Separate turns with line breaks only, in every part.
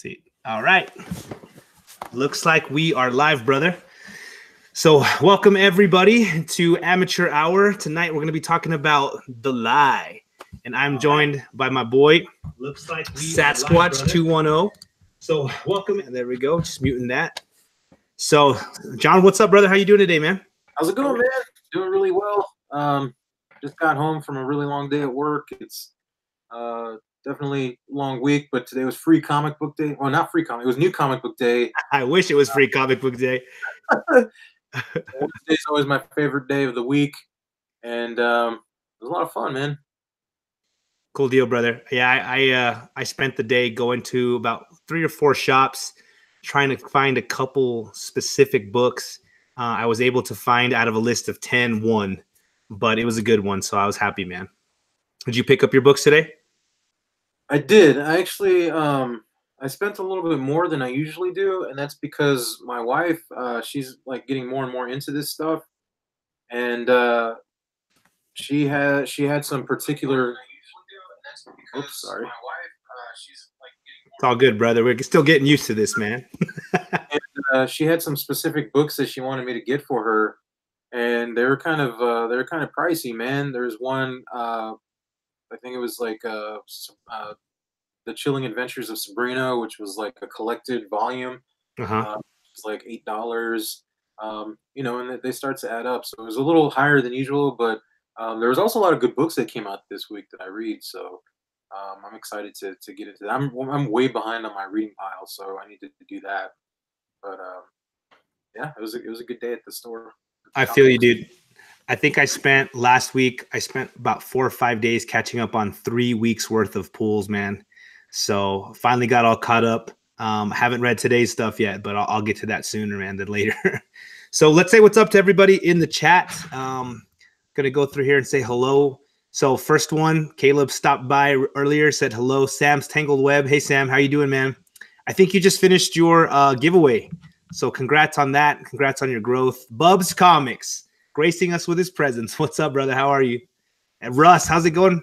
See. All right. Looks like we are live, brother. So welcome everybody to Amateur Hour. Tonight we're going to be talking about The Lie. And I'm joined by my boy, looks like Sasquatch 210. So welcome. And there we go. Just muting that. So John, what's up, brother? How you doing today, man?
How's it going, man? Doing really well. Just got home from a really long day at work. It's definitely a long week, but today was free comic book day. Well, not free comic. It was new comic book day.
I wish it was free comic book day.
Wednesday's always my favorite day of the week, and it was a lot of fun, man.
Cool deal, brother. Yeah, I spent the day going to about 3 or 4 shops, trying to find a couple specific books. I was able to find out of a list of 10 one, but it was a good one, so I was happy, man. Did you pick up your books today?
I did. I actually I spent a little bit more than I usually do, and that's because my wife she's like getting more and more into this stuff, and she had some particular. Oops, sorry.
It's all good, brother. We're still getting used to this, man.
And, she had some specific books that she wanted me to get for her, and they were kind of pricey, man. There's one I think it was like The Chilling Adventures of Sabrina, which was like a collected volume. It was like $8. You know, and they start to add up. So it was a little higher than usual, but there was also a lot of good books that came out this week that I read. So I'm excited to get into that. I'm way behind on my reading pile, so I need to do that. But yeah, it was a good day at the store.
I feel you, dude. I think last week I spent about 4 or 5 days catching up on 3 weeks worth of pools, man. So finally got all caught up. Haven't read today's stuff yet, but I'll get to that sooner, man, than later. So let's say what's up to everybody in the chat. Gonna go through here and say hello. So first one, Caleb stopped by earlier, said hello. Sam's Tangled Web. Hey Sam, how you doing, man? I think you just finished your giveaway. So congrats on that. Congrats on your growth. Bubs Comics gracing us with his presence. What's up, brother? How are you? And Russ, how's it going?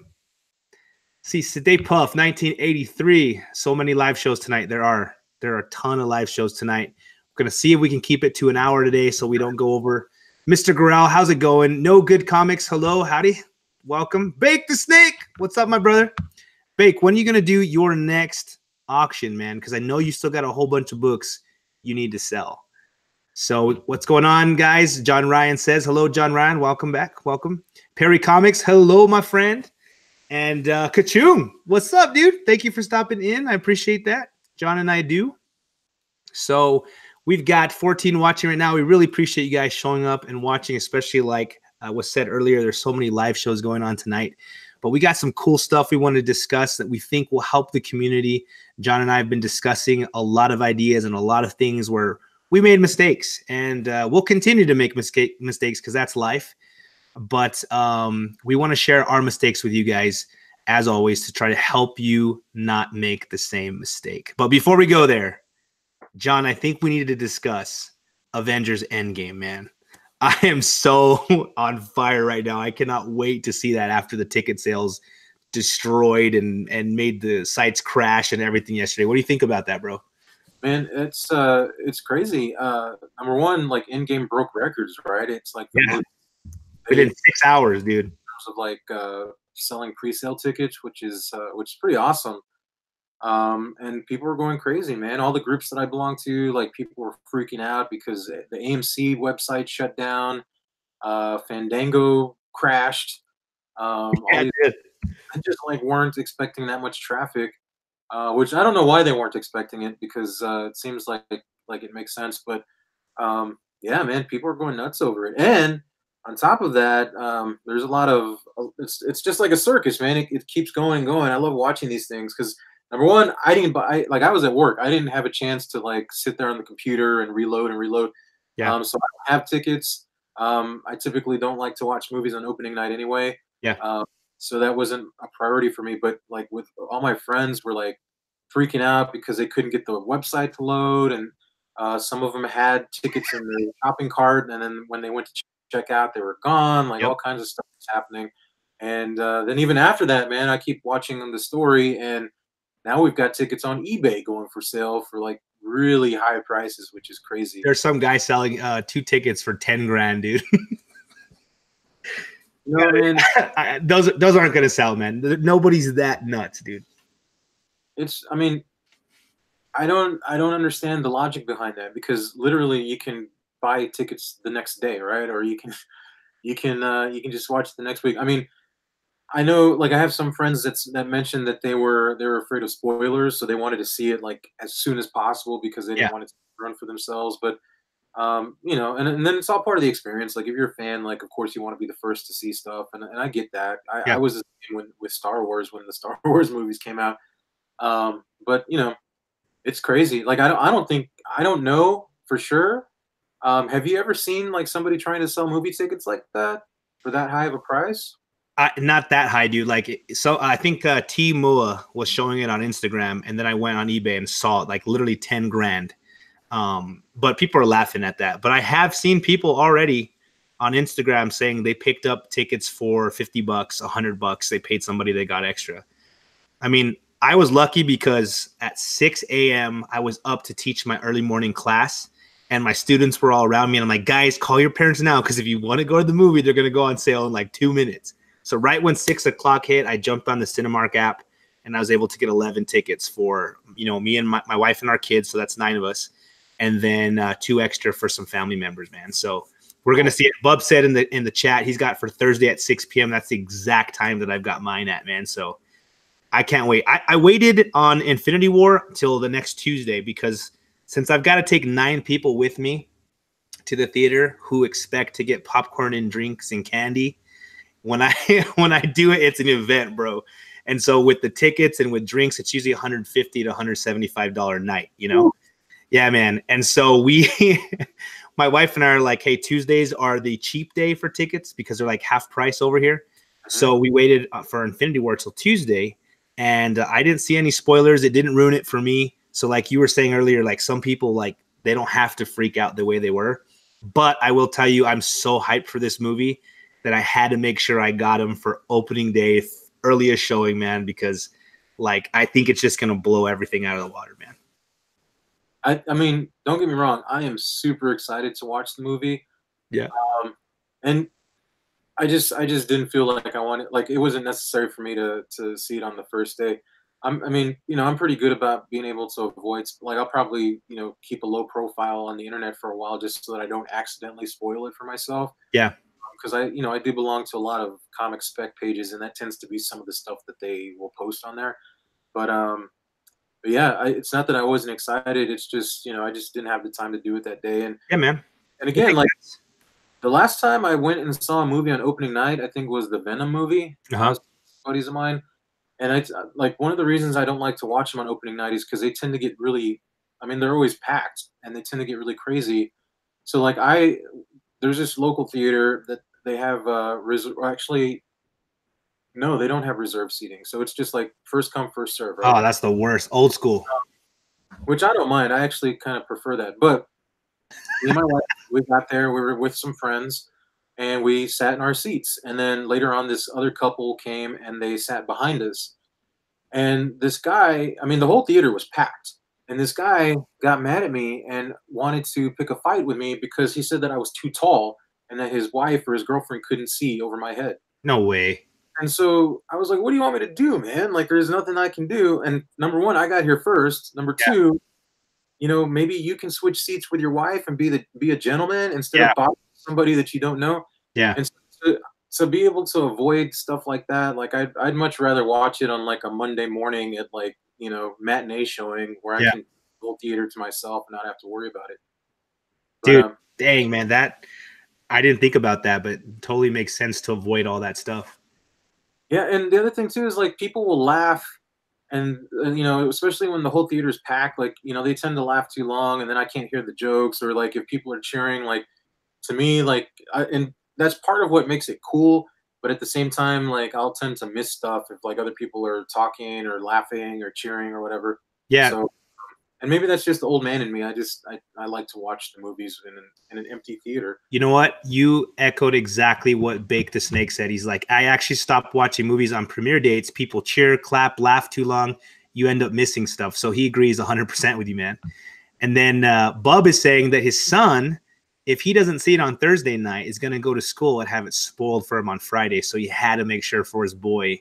See, Stay Puff, 1983. So many live shows tonight. There are a ton of live shows tonight. We're going to see if we can keep it to an hour today so we don't go over. Mr. Gorell, how's it going? No Good Comics. Hello, howdy. Welcome. Bake the Snake. What's up, my brother? Bake, when are you going to do your next auction, man? Because I know you still got a whole bunch of books you need to sell. So what's going on, guys? John Ryan says, hello, John Ryan. Welcome back. Welcome. Perry Comics. Hello, my friend. And Kachung, what's up, dude? Thank you for stopping in. I appreciate that. John and I do. So we've got 14 watching right now. We really appreciate you guys showing up and watching, especially like was said earlier, there's so many live shows going on tonight. But we got some cool stuff we want to discuss that we think will help the community. John and I have been discussing a lot of ideas and a lot of things where we made mistakes, and we'll continue to make mistakes because that's life. But we want to share our mistakes with you guys, as always, to try to help you not make the same mistake. But before we go there, John, I think we need to discuss Avengers Endgame, man. I am so on fire right now. I cannot wait to see that after the ticket sales destroyed and made the sites crash and everything yesterday. What do you think about that, bro?
Man, it's crazy. Number one, like Endgame broke records, right? It's like
within 6 hours, dude.
In terms of like selling pre-sale tickets, which is pretty awesome. And people were going crazy, man. All the groups that I belong to, like people were freaking out because the AMC website shut down. Fandango crashed. I just like weren't expecting that much traffic. Which I don't know why they weren't expecting it, because it seems like it makes sense. But yeah, man, people are going nuts over it. And on top of that, there's a lot of it's just like a circus, man. It keeps going and going. I love watching these things because number one, I didn't buy, like I was at work. I didn't have a chance to like sit there on the computer and reload.
Yeah.
So I don't have tickets. I typically don't like to watch movies on opening night anyway.
Yeah.
So that wasn't a priority for me. But like with all my friends were like freaking out because they couldn't get the website to load, and some of them had tickets in their shopping cart, and then when they went to check out, they were gone. Like all kinds of stuff was happening. And then even after that, man, I keep watching the story, and now we've got tickets on eBay going for sale for like really high prices, which is crazy.
There's some guy selling 2 tickets for 10 grand, dude.
You know, man,
those aren't gonna sell, man. Nobody's that nuts, dude.
I mean, I don't understand the logic behind that because literally you can buy tickets the next day, right? Or you can just watch the next week. I mean, I know, like, I have some friends that mentioned that they were afraid of spoilers, so they wanted to see it like as soon as possible because they
Yeah,
didn't want it to run for themselves. But and then it's all part of the experience. Like, if you're a fan, like, of course you want to be the first to see stuff, and I get that. I
yeah.
was the same with Star Wars when the Star Wars movies came out. But it's crazy. Like, I don't know for sure. Have you ever seen like somebody trying to sell movie tickets like that for that high of a price?
Not that high, dude. Like, so I think T Mua was showing it on Instagram, and then I went on eBay and saw it, like literally 10 grand. But people are laughing at that. But I have seen people already on Instagram saying they picked up tickets for $50, $100. They paid somebody, they got extra. I mean, I was lucky because at 6 a.m. I was up to teach my early morning class, and my students were all around me. And I'm like, guys, call your parents now, because if you want to go to the movie, they're going to go on sale in like 2 minutes. So right when 6 o'clock hit, I jumped on the Cinemark app, and I was able to get 11 tickets for, me and my wife and our kids. So that's 9 of us. And then 2 extra for some family members, man. So we're going to see it. Bub said in the chat, he's got for Thursday at 6 p.m. That's the exact time that I've got mine at, man. So I can't wait. I waited on Infinity War till the next Tuesday because since I've got to take 9 people with me to the theater who expect to get popcorn and drinks and candy, when I when I do it, it's an event, bro. And so with the tickets and with drinks, it's usually $150 to $175 night,
Ooh.
Yeah, man. And so my wife and I are like, hey, Tuesdays are the cheap day for tickets because they're like half price over here.
Mhm.
So we waited for Infinity War till Tuesday, and I didn't see any spoilers. It didn't ruin it for me. So like you were saying earlier, like some people, like they don't have to freak out the way they were. But I will tell you, I'm so hyped for this movie that I had to make sure I got him for opening day, earliest showing, man, because like I think it's just gonna blow everything out of the water, man.
I mean, don't get me wrong. I am super excited to watch the movie.
Yeah.
And I just didn't feel like I wanted, like, it wasn't necessary for me to see it on the first day. I mean, I'm pretty good about being able to avoid, like, I'll probably, keep a low profile on the internet for a while just so that I don't accidentally spoil it for myself.
Yeah.
Because I do belong to a lot of comic spec pages, and that tends to be some of the stuff that they will post on there. But yeah, it's not that I wasn't excited. It's just, I just didn't have the time to do it that day. And
Yeah, man.
and
It
again,
makes
like,
sense.
the last time I went and saw a movie on opening night, I think was the Venom movie.
Uh-huh.
Buddies of mine, and it's like one of the reasons I don't like to watch them on opening night is because they tend to get really, I mean, they're always packed and they tend to get really crazy. So like there's this local theater that they have actually no, they don't have reserve seating. So it's just like first come first serve, right?
Oh, that's the worst. Old school.
Which I don't mind. I actually kind of prefer that. But me and my wife, we got there. We were with some friends, and we sat in our seats. And then later on, this other couple came and they sat behind us. And this guy, I mean, the whole theater was packed. And this guy got mad at me and wanted to pick a fight with me because he said that I was too tall and that his wife or his girlfriend couldn't see over my head.
No way.
And so I was like, what do you want me to do, man? Like, there's nothing I can do. And number one, I got here first. Number
Yeah.
two, maybe you can switch seats with your wife and be a gentleman instead
Yeah.
of bothering somebody that you don't know.
Yeah.
And to be able to avoid stuff like that, like I'd much rather watch it on like a Monday morning at like, matinee showing where I
Yeah.
can go theater to myself and not have to worry about it. But
Dude, dang, man, that I didn't think about that, but totally makes sense to avoid all that stuff.
yeah, and the other thing too is like people will laugh and especially when the whole theater is packed, like, they tend to laugh too long and then I can't hear the jokes, or like if people are cheering, like, to me, like, and that's part of what makes it cool. But at the same time, like, I'll tend to miss stuff if like other people are talking or laughing or cheering or whatever.
Yeah.
So, and maybe that's just the old man in me. I like to watch the movies in an empty theater.
You know what? You echoed exactly what Bake the Snake said. He's like, I actually stopped watching movies on premiere dates. People cheer, clap, laugh too long. you end up missing stuff. So he agrees 100% with you, man. And then Bub is saying that his son, if he doesn't see it on Thursday night, is going to go to school and have it spoiled for him on Friday. So he had to make sure for his boy.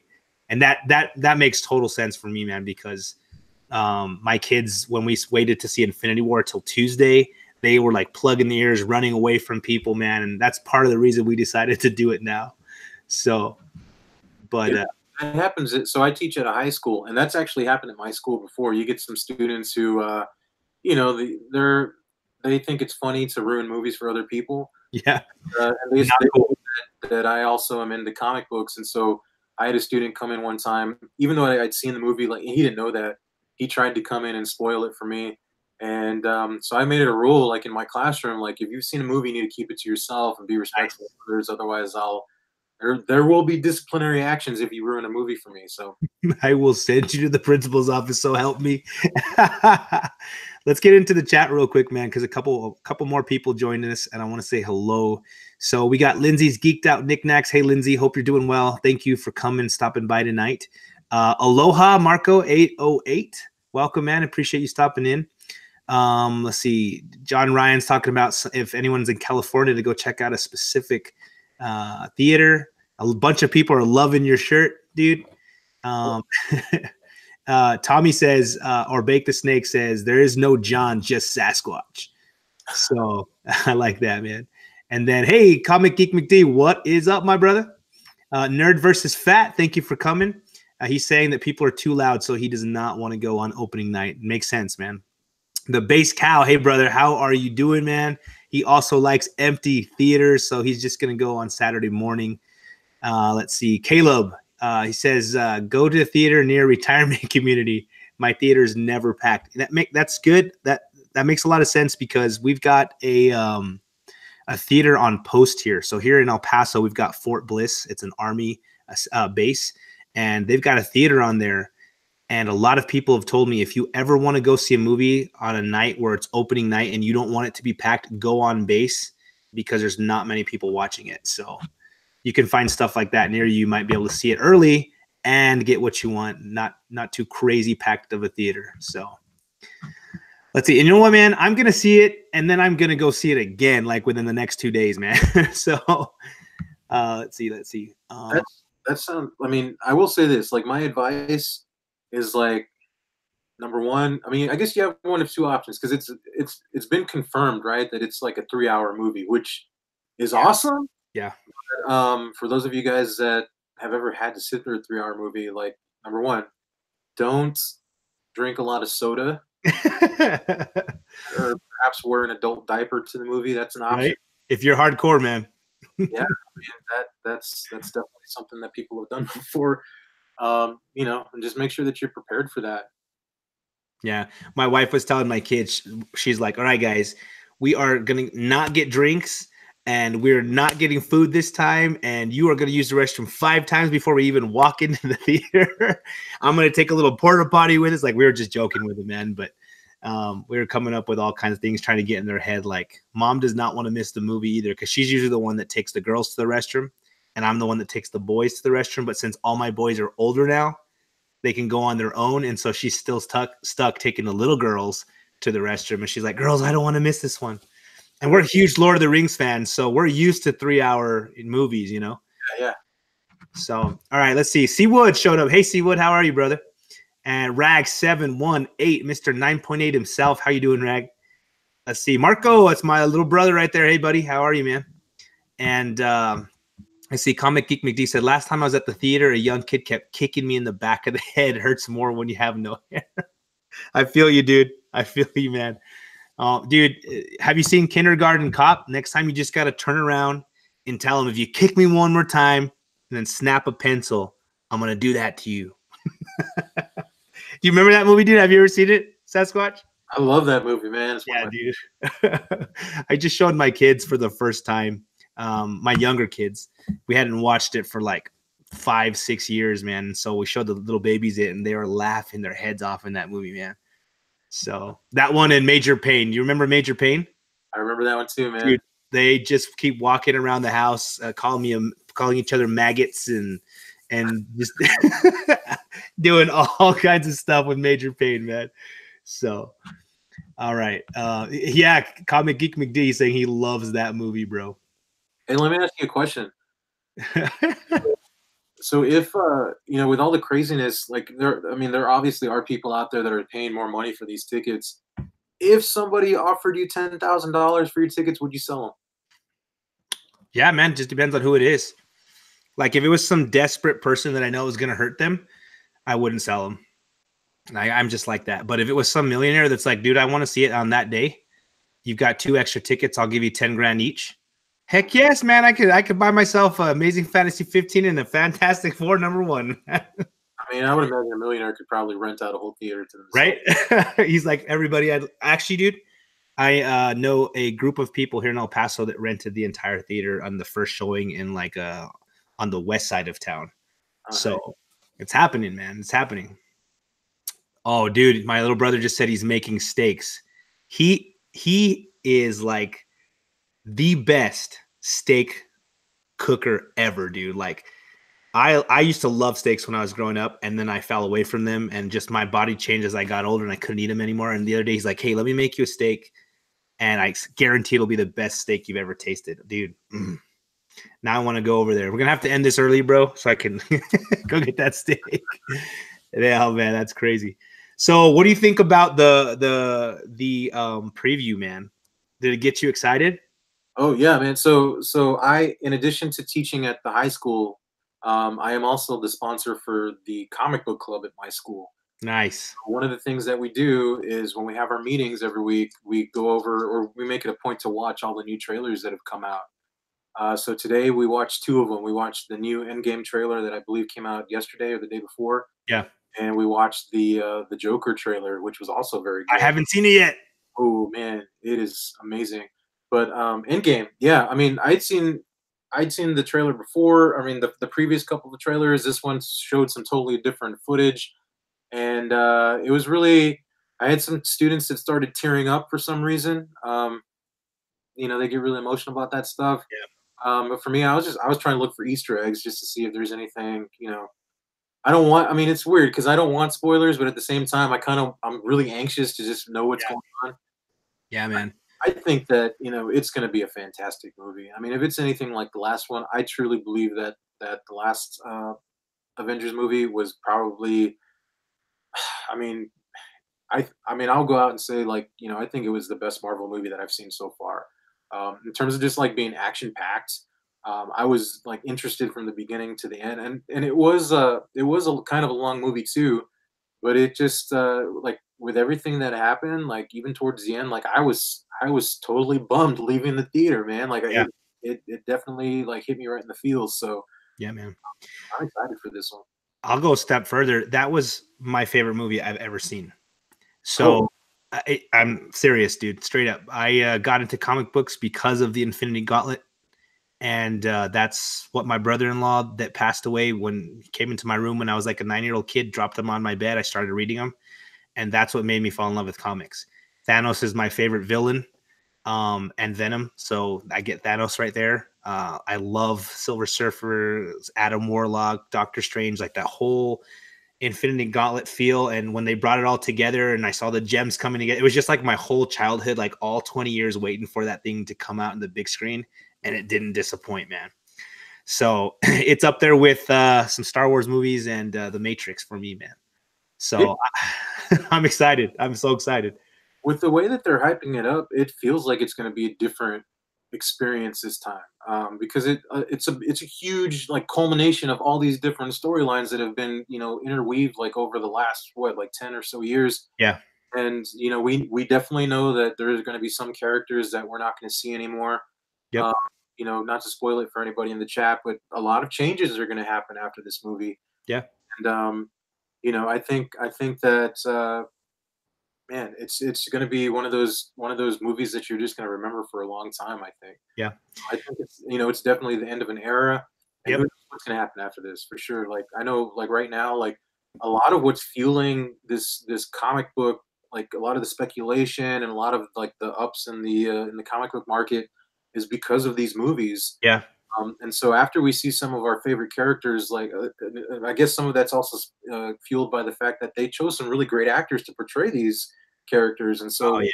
And that makes total sense for me, man, because my kids, when we waited to see Infinity War till Tuesday, they were like plugging the ears, running away from people, man. And that's part of the reason we decided to do it now. So, but
it happens. So I teach at a high school, and that's actually happened at my school before. You get some students who, they think it's funny to ruin movies for other people.
yeah,
And they
cool.
that I also am into comic books, and so I had a student come in one time, even though I'd seen the movie, like he didn't know that. He tried to come in and spoil it for me, and so I made it a rule, like in my classroom, like if you've seen a movie, you need to keep it to yourself and be respectful of others. Otherwise, there will be disciplinary actions if you ruin a movie for me. So
I will send you to the principal's office. So help me. Let's get into the chat real quick, man, because a couple more people joined us, and I want to say hello. So we got Lindsay's Geeked Out Knickknacks. Hey, Lindsay, hope you're doing well. Thank you for stopping by tonight. Aloha, Marco 808. Welcome, man. Appreciate you stopping in. Let's see. John Ryan's talking about if anyone's in California to go check out a specific theater. A bunch of people are loving your shirt, dude. Tommy says, or Bake the Snake says, there is no John, just Sasquatch. So I like that, man. And then, hey, Comic Geek McD, what is up, my brother? Nerd versus Fat, thank you for coming. He's saying that people are too loud, so he does not want to go on opening night. Makes sense, man. The Base Cow, hey, brother, how are you doing, man? He also likes empty theaters, so he's just going to go on Saturday morning. Let's see. Caleb, he says, go to a theater near retirement community. My theater is never packed. That's good. That makes a lot of sense because we've got a theater on post here. So here in El Paso, we've got Fort Bliss. It's an Army base, and they've got a theater on there. And a lot of people have told me if you ever want to go see a movie on a night where it's opening night and you don't want it to be packed, go on base because there's not many people watching it. So you can find stuff like that near you. You might be able to see it early and get what you want, not too crazy packed of a theater. So let's see. And you know what, man? I'm going to see it, and then I'm going to go see it again, like within the next 2 days, man. So let's see.
that sounds. I mean, I will say this. Like my advice is like number one. I mean, I guess you have one of two options because it's been confirmed, right, that it's like a 3-hour movie, which is awesome.
Yeah.
For those of you guys that have ever had to sit through a 3-hour movie, like number one, don't drink a lot of soda, or perhaps wear an adult diaper to the movie. That's an option.
Right? If you're hardcore, man.
Yeah, I mean, that's definitely something that people have done before. And just make sure that you're prepared for that.
Yeah. My wife was telling my kids, she's like, all right, guys, we are going to not get drinks and we're not getting food this time. And you are going to use the restroom 5 times before we even walk into the theater. I'm going to take a little porta potty with us. Like we were just joking with them, man. But we were coming up with all kinds of things, trying to get in their head. Like mom does not want to miss the movie either because she's usually the one that takes the girls to the restroom. And I'm the one that takes the boys to the restroom. But since all my boys are older now, they can go on their own. And so she's still stuck taking the little girls to the restroom. And she's like, girls, I don't want to miss this one. And we're huge Lord of the Rings fans. So we're used to 3-hour movies, you know?
Yeah.
So, all right, let's see. Seawood showed up. Hey, Seawood, how are you, brother? And Rag718, Mr. 9.8 himself. How you doing, Rag? Let's see. Marco, that's my little brother right there. Hey, buddy, how are you, man? And I see Comic Geek McD said, last time I was at the theater, a young kid kept kicking me in the back of the head. It hurts more when you have no hair. I feel you, dude. I feel you, man. Dude, have you seen Kindergarten Cop? Next time you just got to turn around and tell him, if you kick me one more time and then snap a pencil, I'm going to do that to you. Do you remember that movie, dude? Have you ever seen it, Sasquatch?
I love that movie, man.
Yeah, dude. I just showed my kids for the first time. My younger kids, we hadn't watched it for like 5-6 years, man. So we showed the little babies it, and they were laughing their heads off in that movie, man. So that one and Major Payne. You remember Major Payne?
I remember that one too, man.
Dude, they just keep walking around the house, calling each other maggots and just doing all kinds of stuff with Major Pain, man. So, all right. Yeah, Comic Geek McD saying he loves that movie, bro.
Hey, let me ask you a question. So if with all the craziness, like I mean, there obviously are people out there that are paying more money for these tickets. If somebody offered you $10,000 for your tickets, would you sell them?
Yeah, man, just depends on who it is. Like if it was some desperate person that I know is going to hurt them, I wouldn't sell them. I'm just like that. But if it was some millionaire that's like, dude, I want to see it on that day, you've got 2 extra tickets, I'll give you 10 grand each. Heck yes, man. I could buy myself Amazing Fantasy 15 and a Fantastic Four #1.
I mean, I would imagine a millionaire could probably rent out a whole theater to themselves.
Right? He's like, everybody, actually, dude, I know a group of people here in El Paso that rented the entire theater on the first showing in like on the west side of town.
Nice.
So it's happening, man. It's happening. Oh, dude, my little brother just said he's making steaks. He is like the best steak cooker ever, dude. Like I used to love steaks when I was growing up, and then I fell away from them, and just my body changed as I got older, and I couldn't eat them anymore. And the other day, he's like, "Hey, let me make you a steak, and I guarantee it'll be the best steak you've ever tasted, dude." Now I want to go over there. We're gonna have to end this early, bro, so I can go get that steak. Yeah, man, that's crazy. So, what do you think about the preview, man? Did it get you excited?
Oh yeah, man. So I, in addition to teaching at the high school, I am also the sponsor for the comic book club at my school.
Nice.
One of the things that we do is when we have our meetings every week, we go over or we make it a point to watch all the new trailers that have come out. So today we watched two of them. We watched the new Endgame trailer that I believe came out yesterday or the day before,
Yeah,
and we watched the Joker trailer, which was also very
I
good.
haven't seen it yet.
Oh man, it is amazing. But Endgame, yeah, I mean, I'd seen the trailer before. I mean, the previous couple of trailers. This one showed some totally different footage, and it was really. I had some students that started tearing up for some reason. They get really emotional about that stuff. But for me, I was trying to look for Easter eggs just to see if there's anything. I don't want. I mean, it's weird because I don't want spoilers, but at the same time, I'm really anxious to just know what's
Yeah,
going on.
yeah, man.
I think that it's going to be a fantastic movie. I mean, if it's anything like the last one, I truly believe that the last Avengers movie was probably. I mean, I mean, I'll go out and say like I think it was the best Marvel movie that I've seen so far. In terms of just like being action packed, I was like interested from the beginning to the end, and it was a kind of a long movie too, but it just like with everything that happened, like even towards the end, like I was totally bummed leaving the theater, man. Like
Yeah,
it definitely like hit me right in the feels. So
yeah, man.
I'm excited for this one.
I'll go a step further. That was my favorite movie I've ever seen.
Oh,
So I'm serious, dude. Straight up. I got into comic books because of the Infinity Gauntlet. And that's what my brother-in-law that passed away when he came into my room when I was like a 9-year-old kid, dropped them on my bed. I started reading them. And that's what made me fall in love with comics. Thanos is my favorite villain, and Venom. So I get Thanos right there. I love Silver Surfer, Adam Warlock, Doctor Strange, like that whole Infinity Gauntlet feel. And when they brought it all together and I saw the gems coming together, it was just like my whole childhood, like all 20 years waiting for that thing to come out in the big screen. And it didn't disappoint, man. So it's up there with some Star Wars movies and The Matrix for me, man.
yeah.
So I'm excited. I'm so excited.
With the way that they're hyping it up, it feels like it's going to be a different experience this time, because it's a huge like culmination of all these different storylines that have been interweaved like over the last what like 10 or so years.
Yeah.
And we definitely know that there's going to be some characters that we're not going to see anymore.
Yep.
um, not to spoil it for anybody in the chat, but a lot of changes are going to happen after this movie.
Yeah.
And I think that man, it's going to be one of those movies that you're just going to remember for a long time. I think.
Yeah.
I think it's definitely the end of an era, and who
Yep.
knows what's going to happen after this for sure. Like I know, like right now, like a lot of what's fueling this comic book, like a lot of the speculation and a lot of like the ups in the comic book market is because of these movies.
Yeah.
And so after we see some of our favorite characters, like I guess some of that's also fueled by the fact that they chose some really great actors to portray these characters, and
Oh
so
yeah.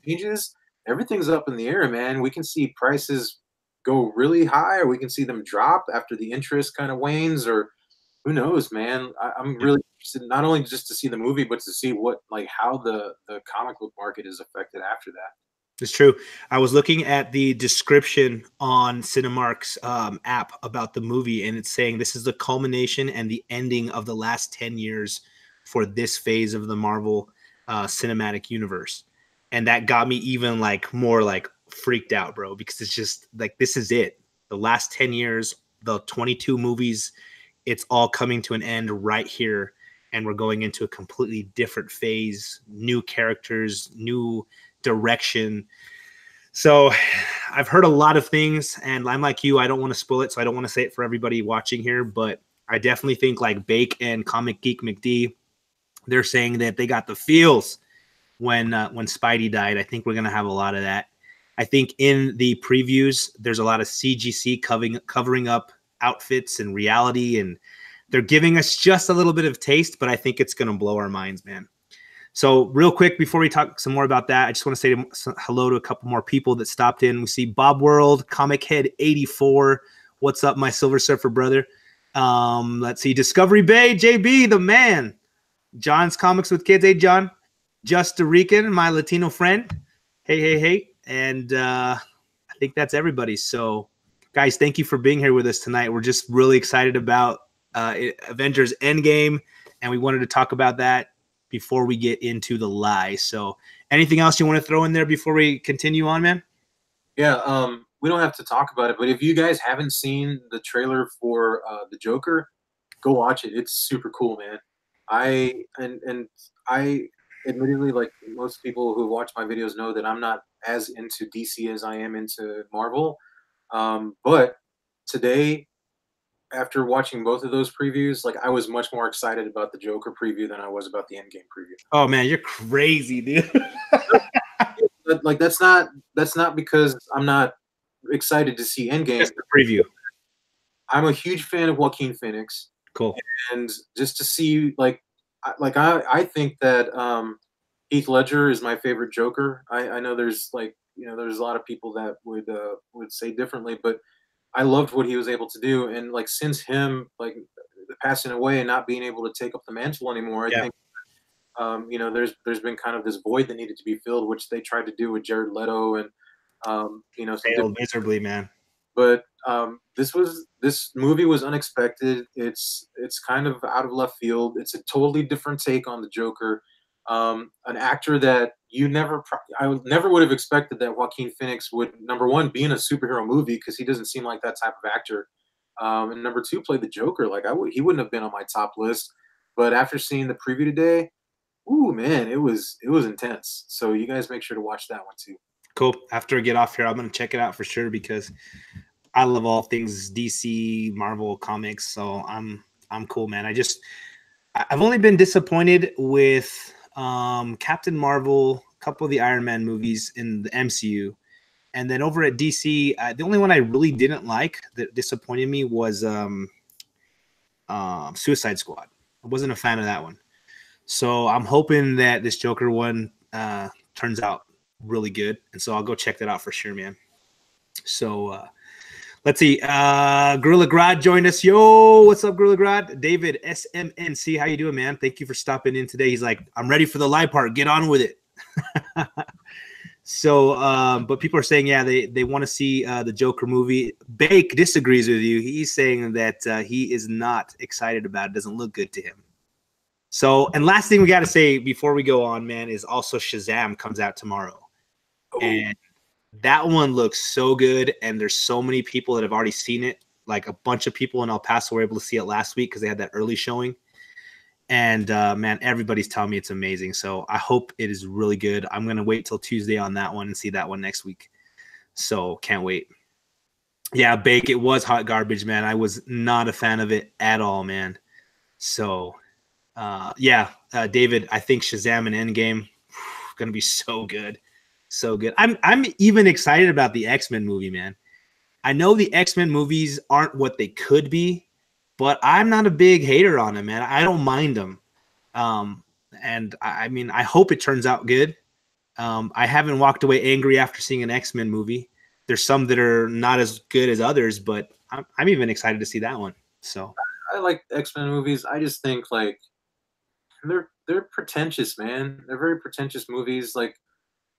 changes, everything's up in the air, man. We can see prices go really high, or we can see them drop after the interest kind of wanes, or who knows, man. I'm really interested not only just to see the movie, but to see what like how the comic book market is affected after that.
It's true. I was looking at the description on Cinemark's app about the movie, and it's saying this is the culmination and the ending of the last 10 years for this phase of the Marvel cinematic universe. And that got me even like more like freaked out, bro, because it's just like this is it. The last 10 years, the 22 movies, it's all coming to an end right here. And we're going into a completely different phase, new characters, new direction. So I've heard a lot of things, and I'm like you, I don't want to spoil it, so I don't want to say it for everybody watching here, but I definitely think like Bake and Comic Geek McD, they're saying that they got the feels when Spidey died. I think we're gonna have a lot of that. I think in the previews, there's a lot of CGC covering up outfits and reality, and they're giving us just a little bit of taste, but I think it's gonna blow our minds, man. So real quick, before we talk some more about that, I just want to say hello to a couple more people that stopped in. We see Bob World, Comic Head 84. What's up, my Silver Surfer brother? Let's see, Discovery Bay, JB, the man. John's Comics with Kids. Hey, John. Just a Rican, my Latino friend. Hey, hey, hey. And I think that's everybody. So, guys, thank you for being here with us tonight. We're just really excited about Avengers Endgame, and we wanted to talk about that before we get into the lie. So anything else you want to throw in there before we continue on, man?
Yeah, we don't have to talk about it, but if you guys haven't seen the trailer for the Joker, go watch it. It's super cool, man. And I admittedly, like most people who watch my videos know that I'm not as into DC as I am into Marvel. But today, after watching both of those previews, like I was much more excited about the Joker preview than I was about the Endgame preview.
Oh man, you're crazy, dude.
But, like that's not because I'm not excited to see Endgame.
Just the preview.
I'm a huge fan of Joaquin Phoenix,
Cool.
and just to see I think that Heath Ledger is my favorite Joker. I know there's like there's a lot of people that would say differently, but I loved what he was able to do, and like since him like passing away and not being able to take up the mantle anymore, I
Yeah.
think there's been kind of this void that needed to be filled, which they tried to do with Jared Leto and some
Failed miserably, man.
but this movie was unexpected. It's kind of out of left field. It's a totally different take on the Joker. An actor that I never would have expected that Joaquin Phoenix would number one be in a superhero movie because he doesn't seem like that type of actor. And number two, play the Joker. Like he wouldn't have been on my top list. But after seeing the preview today, ooh man, it was intense. So you guys make sure to watch that one too.
Cool. After I get off here, I'm gonna check it out for sure because I love all things DC, Marvel comics. So I'm cool, man. I've only been disappointed with Captain Marvel, a couple of the Iron Man movies in the MCU, and then over at DC, the only one I really didn't like that disappointed me was Suicide Squad. I wasn't a fan of that one. So I'm hoping that this Joker one turns out really good, and so I'll go check that out for sure, man. So let's see. Gorilla Grad joined us. Yo, what's up, Gorilla Grad? David SMNC, how you doing, man? Thank you for stopping in today. He's like, I'm ready for the live part. Get on with it. So, but people are saying, yeah, they want to see the Joker movie. Bake disagrees with you. He's saying that he is not excited about it. Doesn't look good to him. So, and last thing we got to say before we go on, man, is also Shazam comes out tomorrow.
Oh.
And that one looks so good. And there's so many people that have already seen it. Like a bunch of people in El Paso were able to see it last week because they had that early showing. And man, everybody's telling me it's amazing. So I hope it is really good. I'm going to wait till Tuesday on that one and see that one next week. So can't wait. Yeah, Bake, it was hot garbage, man. I was not a fan of it at all, man. So David, I think Shazam and Endgame going to be so good. So good. I'm even excited about the X-Men movie, man. I know the X-Men movies aren't what they could be, but I'm not a big hater on them, man. I don't mind them. Um, and I mean, I hope it turns out good. I haven't walked away angry after seeing an X-Men movie. There's some that are not as good as others, but I'm even excited to see that one. So
I like X-Men movies. I just think like they're pretentious, man. They're very pretentious movies. Like,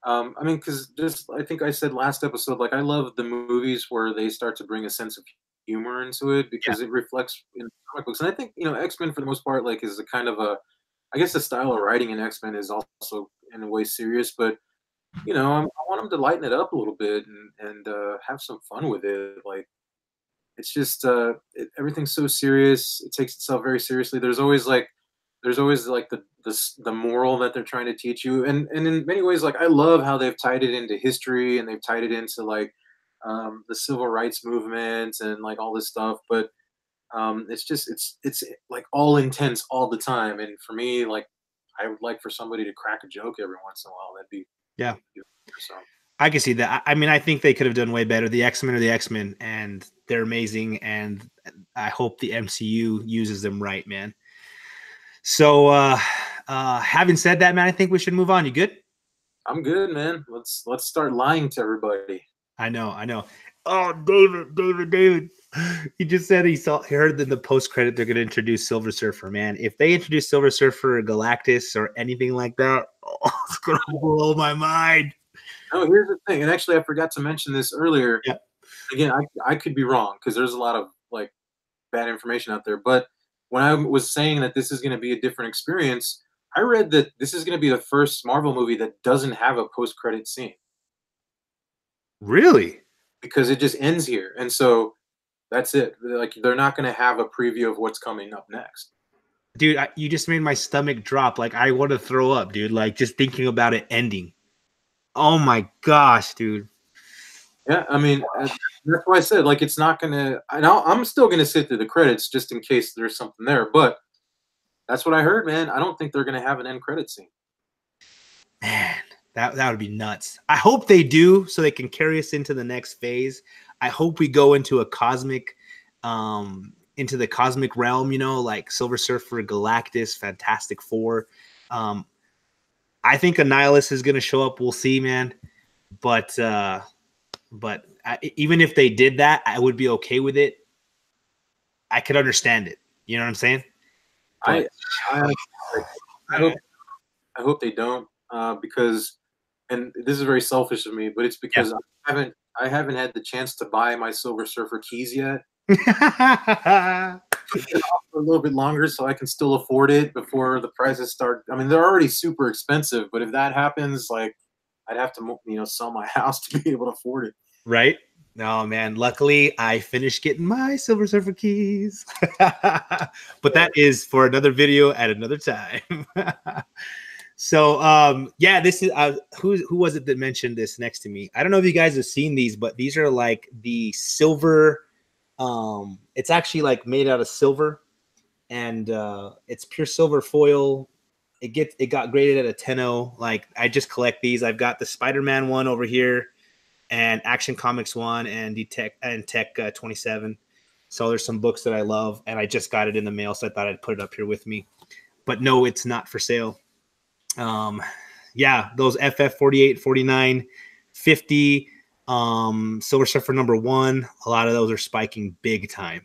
I mean, because just I think I said last episode, like I love the movies where they start to bring a sense of humor into it
yeah,
because it reflects in comic books. And I think X Men for the most part, like, is a kind of a, I guess the style of writing in X Men is also in a way serious, but I want them to lighten it up a little bit and have some fun with it. Like it's just everything's so serious. It takes itself very seriously. There's always like the moral that they're trying to teach you, and in many ways, like I love how they've tied it into history and they've tied it into like the civil rights movement and like all this stuff. But it's like all intense all the time. And for me, like I would like for somebody to crack a joke every once in a while. That'd be
yeah.
so.
I can see that. I mean, I think they could have done way better. The X-Men are the X-Men, and they're amazing. And I hope the MCU uses them right, man. So, having said that, man, I think we should move on. You good?
I'm good, man. Let's start lying to everybody.
I know, I know. Oh, David. He just said he heard in the post credit they're going to introduce Silver Surfer. Man, if they introduce Silver Surfer, or Galactus, or anything like that, it's going to blow my mind.
Oh, here's the thing, and actually, I forgot to mention this earlier.
Yeah.
Again, I could be wrong because there's a lot of like bad information out there. But when I was saying that this is going to be a different experience, I read that this is going to be the first Marvel movie that doesn't have a post-credit scene
Really?
because it just ends here, and so that's it. Like they're not going to have a preview of what's coming up next.
Dude, you just made my stomach drop. Like, I want to throw up, dude. Like, just thinking about it ending. Oh my gosh, dude.
Yeah, I mean, that's why I said like it's not going to. I'm still going to sit through the credits just in case there's something there, but that's what I heard, man. I don't think they're going to have an end credit scene.
Man, that would be nuts. I hope they do so they can carry us into the next phase. I hope we go into a cosmic into the cosmic realm, like Silver Surfer, Galactus, Fantastic Four. I think Annihilus is going to show up. We'll see, man. But even if they did that, I would be okay with it. I could understand it. You know what I'm saying? But,
I, I, I hope they don't because, and this is very selfish of me, but it's because I haven't had the chance to buy my Silver Surfer keys yet.
yeah.
For a little bit longer so I can still afford it before the prices start. I mean, they're already super expensive, but if that happens, like I'd have to, sell my house to be able to afford it.
Right? No, man. Luckily, I finished getting my Silver Surfer keys. But that is for another video at another time. So, yeah, this is who was it that mentioned this next to me? I don't know if you guys have seen these, but these are like the silver. It's actually like made out of silver, and it's pure silver foil. It got graded at a 10.0. Like, I just collect these. I've got the Spider-Man one over here, and Action Comics one, and Tech 27. So there's some books that I love, and I just got it in the mail, so I thought I'd put it up here with me. But no, it's not for sale. Yeah, those FF 48, 49, 50, Silver Surfer #1, a lot of those are spiking big time.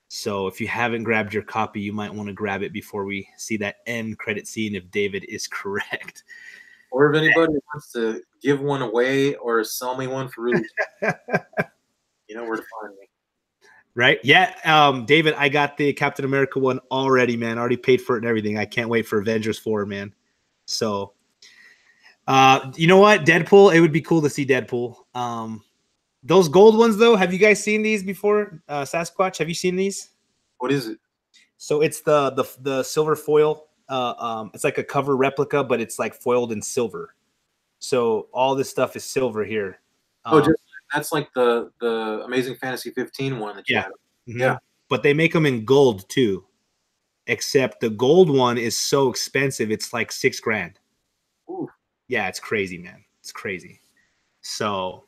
So if you haven't grabbed your copy, you might want to grab it before we see that end credit scene if David is correct.
Or if anybody wants to give one away or sell me one for really, you know where to find me.
Right? Yeah. David, I got the Captain America one already, man. I already paid for it and everything. I can't wait for Avengers 4, man. So, you know what? Deadpool, it would be cool to see Deadpool. Those gold ones, though, have you guys seen these before? Sasquatch, have you seen these?
What is it?
So it's the silver foil. It's like a cover replica, but it's like foiled in silver. So all this stuff is silver here.
That's like the Amazing Fantasy 15 one that you had.
Mm-hmm.
Yeah.
But they make them in gold too. Except the gold one is so expensive, it's like $6,000.
Ooh.
Yeah, it's crazy, man. It's crazy. So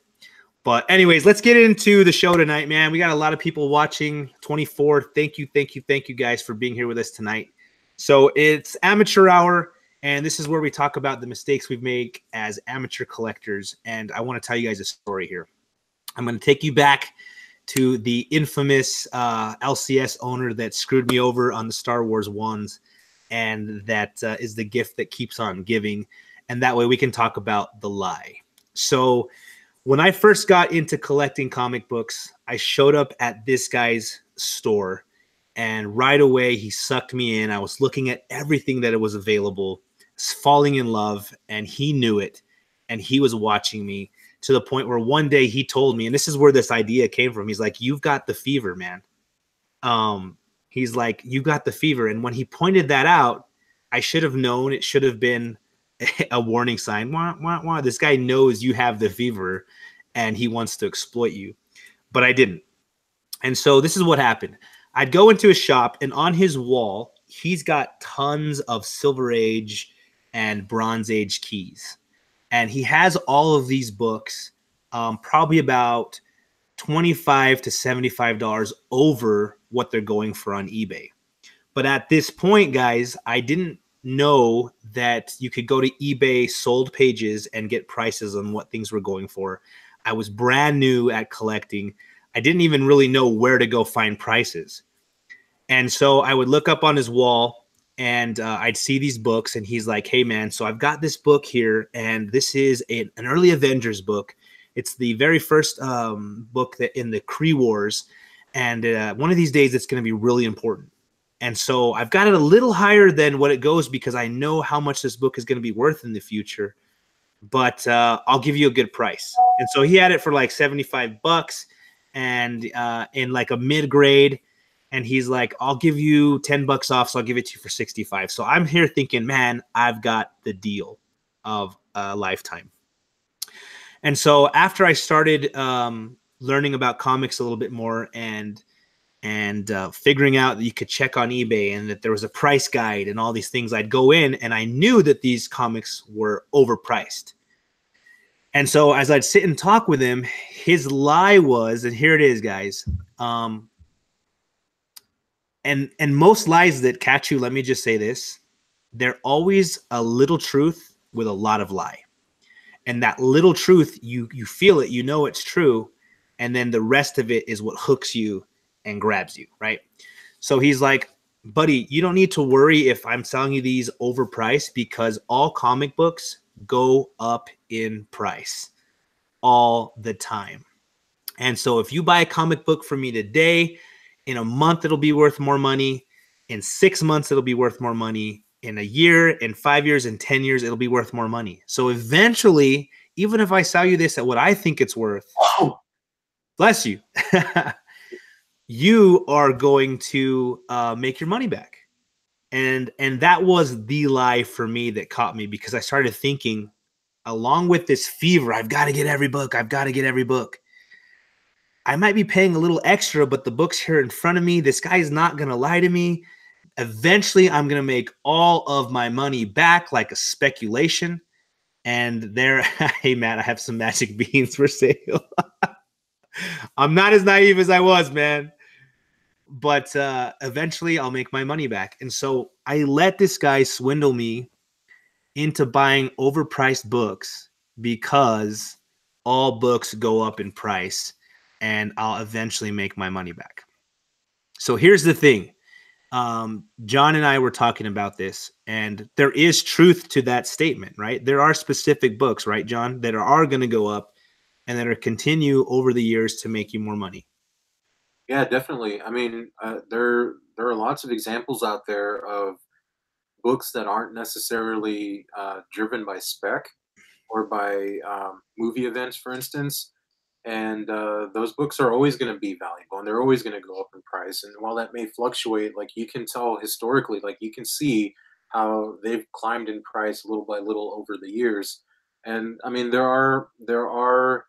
But anyways, let's get into the show tonight, man. We got a lot of people watching. 24. Thank you guys for being here with us tonight. So it's amateur hour, and this is where we talk about the mistakes we've made as amateur collectors. And I want to tell you guys a story here. I'm going to take you back to the infamous LCS owner that screwed me over on the Star Wars ones, and that is the gift that keeps on giving. And that way we can talk about the lie. So when I first got into collecting comic books, I showed up at this guy's store, and right away he sucked me in. I was looking at everything that it was available, falling in love, and he knew it, and he was watching me to the point where one day he told me, and this is where this idea came from. He's like, "You've got the fever, man." He's like, "You got the fever," and when he pointed that out, I should have known. It should have been a warning sign. Wah, wah, wah. This guy knows you have the fever and he wants to exploit you. But I didn't. And so this is what happened. I'd go into a shop, and on his wall, he's got tons of Silver Age and Bronze Age keys. And he has all of these books, probably about $25 to $75 over what they're going for on eBay. But at this point, guys, I didn't know that you could go to eBay sold pages and get prices on what things were going for. I was brand new at collecting. I didn't even really know where to go find prices. And so I would look up on his wall, and I'd see these books, and he's like, "Hey, man, so I've got this book here, and this is an early Avengers book. It's the very first book that in the Kree Wars, and one of these days it's going to be really important." And so I've got it a little higher than what it goes because I know how much this book is going to be worth in the future, but I'll give you a good price. And so he had it for like $75 and in like a mid grade. And he's like, "I'll give you $10 off. So I'll give it to you for 65. So I'm here thinking, man, I've got the deal of a lifetime. And so after I started learning about comics a little bit more and figuring out that you could check on eBay and that there was a price guide and all these things, I'd go in and I knew that these comics were overpriced. And so as I'd sit and talk with him, his lie was, and here it is, guys. And most lies that catch you, let me just say this, they're always a little truth with a lot of lie. And that little truth, you feel it, you know it's true, and then the rest of it is what hooks you and grabs you, right? So he's like, "Buddy, you don't need to worry if I'm selling you these overpriced because all comic books go up in price all the time. And so if you buy a comic book from me today, in a month it'll be worth more money. In 6 months it'll be worth more money. In a year, in 5 years, in 10 years, it'll be worth more money. So eventually, even if I sell you this at what I think it's worth, bless you, you are going to make your money back." And that was the lie for me that caught me because I started thinking, along with this fever, I've got to get every book. I've got to get every book. I might be paying a little extra, but the book's here in front of me. This guy's not going to lie to me. Eventually, I'm going to make all of my money back like a speculation. And there, hey, Matt, I have some magic beans for sale. I'm not as naive as I was, man. But eventually, I'll make my money back. And so I let this guy swindle me into buying overpriced books because all books go up in price and I'll eventually make my money back. So here's the thing. John and I were talking about this, and there is truth to that statement, right? There are specific books, right, John, that are going to go up and that are continue over the years to make you more money.
Yeah, definitely. I mean, there are lots of examples out there of books that aren't necessarily driven by spec or by movie events, for instance. And those books are always going to be valuable, and they're always going to go up in price. And while that may fluctuate, like you can tell historically, like you can see how they've climbed in price little by little over the years. And I mean, there are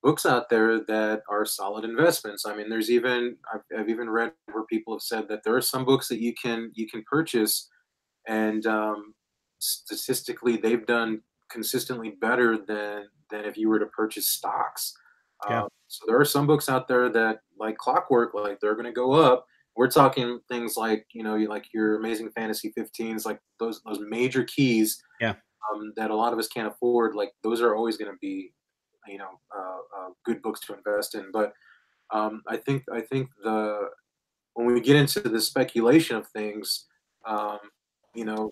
books out there that are solid investments. I mean, there's even I've even read where people have said that there are some books that you can purchase, and statistically they've done consistently better than if you were to purchase stocks.
Yeah.
So there are some books out there that, like clockwork, like they're going to go up. We're talking things like, like your Amazing Fantasy 15s, like those major keys
Yeah.
that a lot of us can't afford. Like those are always going to be, good books to invest in. But I think the when we get into the speculation of things, um, you know,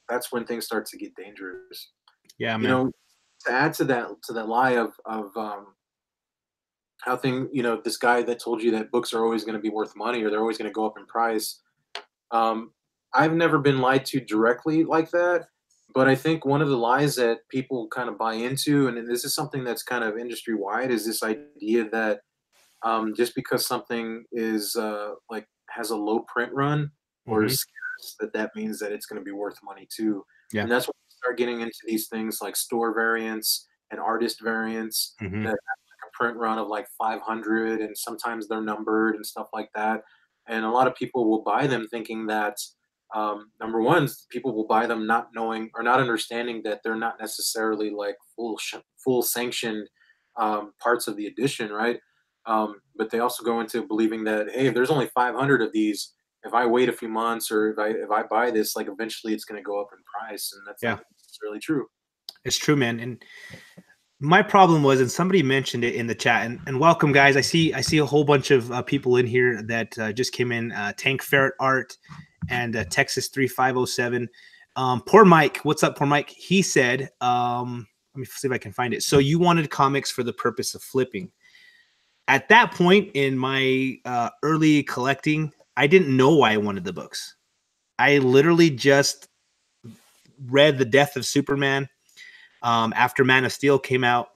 that's when things start to get dangerous.
Yeah,
You
man.
know, to add to that lie of how this guy that told you that books are always going to be worth money or they're always going to go up in price. Um, I've never been lied to directly like that, but I think one of the lies that people kind of buy into, and this is something that's kind of industry wide, is this idea that just because something is like has a low print run or
Hmm.
is scarce, that means that it's going to be worth money too.
Yeah.
And that's when you start getting into these things like store variants and artist variants that
Hmm.
have like a print run of like 500, and sometimes they're numbered and stuff like that. And a lot of people will buy them thinking that number one, people will buy them not knowing or not understanding that they're not necessarily like full sanctioned parts of the edition, right? But they also go into believing that, hey, if there's only 500 of these, if I wait a few months or if I buy this, like eventually it's going to go up in price, and that's not
Yeah.
necessarily true.
It's true, man. And my problem was, and somebody mentioned it in the chat, and welcome guys. I see a whole bunch of people in here that just came in. Tank Ferret Art and Texas 3507. Poor Mike, what's up, poor Mike? He said, let me see if I can find it. So you wanted comics for the purpose of flipping. At that point in my early collecting, I didn't know why I wanted the books. I literally just read The Death of Superman. After Man of Steel came out,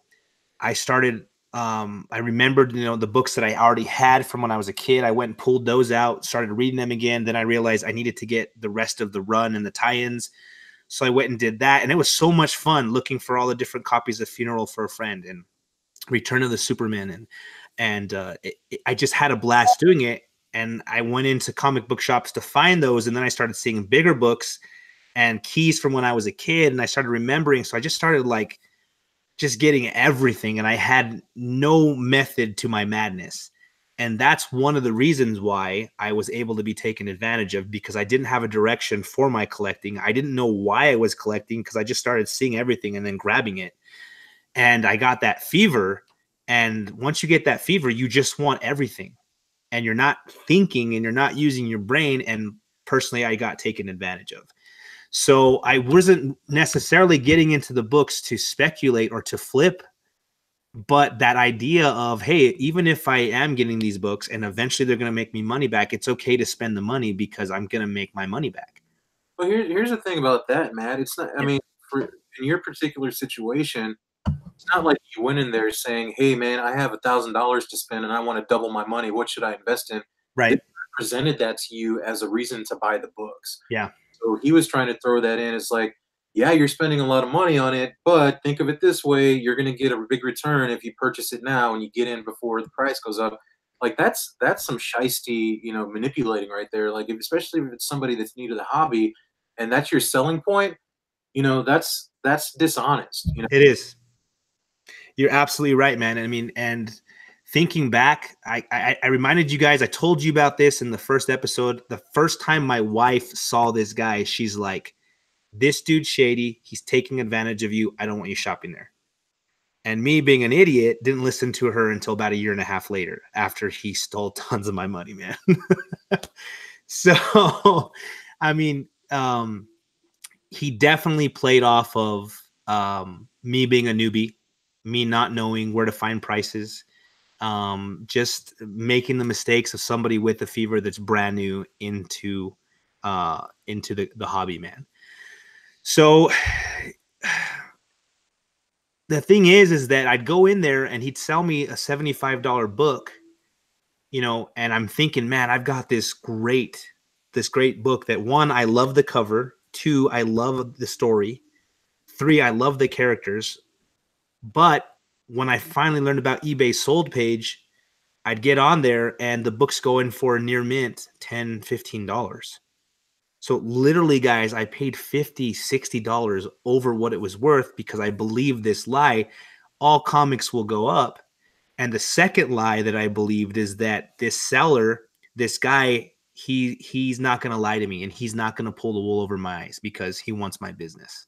I started. I remembered, the books that I already had from when I was a kid. I went and pulled those out, started reading them again. Then I realized I needed to get the rest of the run and the tie-ins, so I went and did that. And it was so much fun looking for all the different copies of Funeral for a Friend and Return of the Superman, and I just had a blast doing it. And I went into comic book shops to find those, and then I started seeing bigger books and keys from when I was a kid, and I started remembering. So I just started like just getting everything, and I had no method to my madness. And that's one of the reasons why I was able to be taken advantage of, because I didn't have a direction for my collecting. I didn't know why I was collecting, because I just started seeing everything and then grabbing it. And I got that fever. And once you get that fever, you just want everything, and you're not thinking and you're not using your brain. And personally, I got taken advantage of. So I wasn't necessarily getting into the books to speculate or to flip, but that idea of, hey, even if I am getting these books and eventually they're going to make me money back, it's okay to spend the money because I'm going to make my money back.
Well, here's the thing about that, Matt. It's not. I
Yeah.
mean, for in your particular situation, it's not like you went in there saying, "Hey, man, I have $1,000 to spend and I want to double my money. What should I invest in?" They
Right.
presented that to you as a reason to buy the books.
Yeah.
So he was trying to throw that in as like, yeah, you're spending a lot of money on it, but think of it this way: you're going to get a big return if you purchase it now and you get in before the price goes up. Like that's some shisty, manipulating right there. Like especially if it's somebody that's new to the hobby, and that's your selling point. That's dishonest.
It is. You're absolutely right, man. I mean, and thinking back, I reminded you guys, I told you about this in the first episode. The first time my wife saw this guy, she's like, this dude's shady. He's taking advantage of you. I don't want you shopping there. And me being an idiot, didn't listen to her until about a year and a half later, after he stole tons of my money, man. So, I mean, he definitely played off of me being a newbie, me not knowing where to find prices, just making the mistakes of somebody with a fever that's brand new into the hobby, man. So the thing is that I'd go in there and he'd sell me a $75 book, and I'm thinking, man, I've got this great book that, one, I love the cover, two, I love the story, three, I love the characters. But when I finally learned about eBay sold page, I'd get on there and the book's going for near mint $10, $15. So literally, guys, I paid $50, $60 over what it was worth, because I believe this lie: all comics will go up. And the second lie that I believed is that this seller, this guy, he's not going to lie to me, and he's not going to pull the wool over my eyes because he wants my business.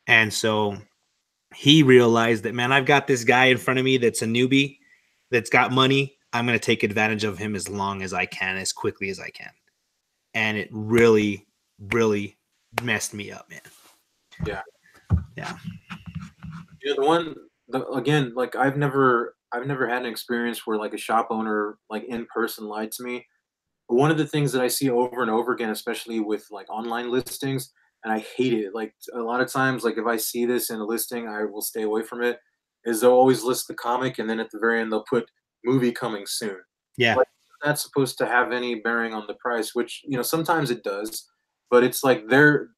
And so he realized that, man, I've got this guy in front of me that's a newbie, that's got money. I'm going to take advantage of him as long as I can, as quickly as I can. And it really, really messed me up, man.
Yeah.
Yeah.
You know, again, like I've never had an experience where like a shop owner like in person lied to me. But one of the things that I see over and over again, especially with like online listings, and I hate it. Like a lot of times, like if I see this in a listing, I will stay away from it. Is they'll always list the comic, and then at the very end they'll put movie coming soon.
Yeah.
Like that's supposed to have any bearing on the price, which you know sometimes it does, but it's like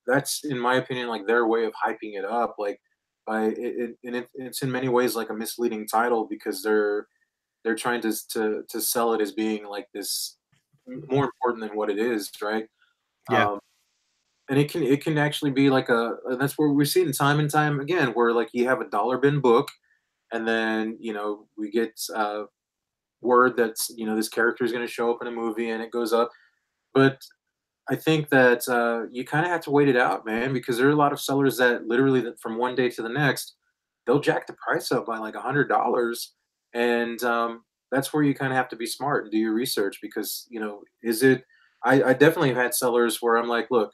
that's in my opinion like their way of hyping it up. Like by it's in many ways like a misleading title because they're trying to sell it as being like this more important than what it is, right?
Yeah.
Um, and it can actually be like that's where we see it time and time again, where like you have a dollar bin book, and then you know we get word that's you know this character is going to show up in a movie, and it goes up. But I think that you kind of have to wait it out, man, because there are a lot of sellers that literally that from one day to the next, they'll jack the price up by like $100, and that's where you kind of have to be smart and do your research because you know, is it? I definitely have had sellers where I'm like, look,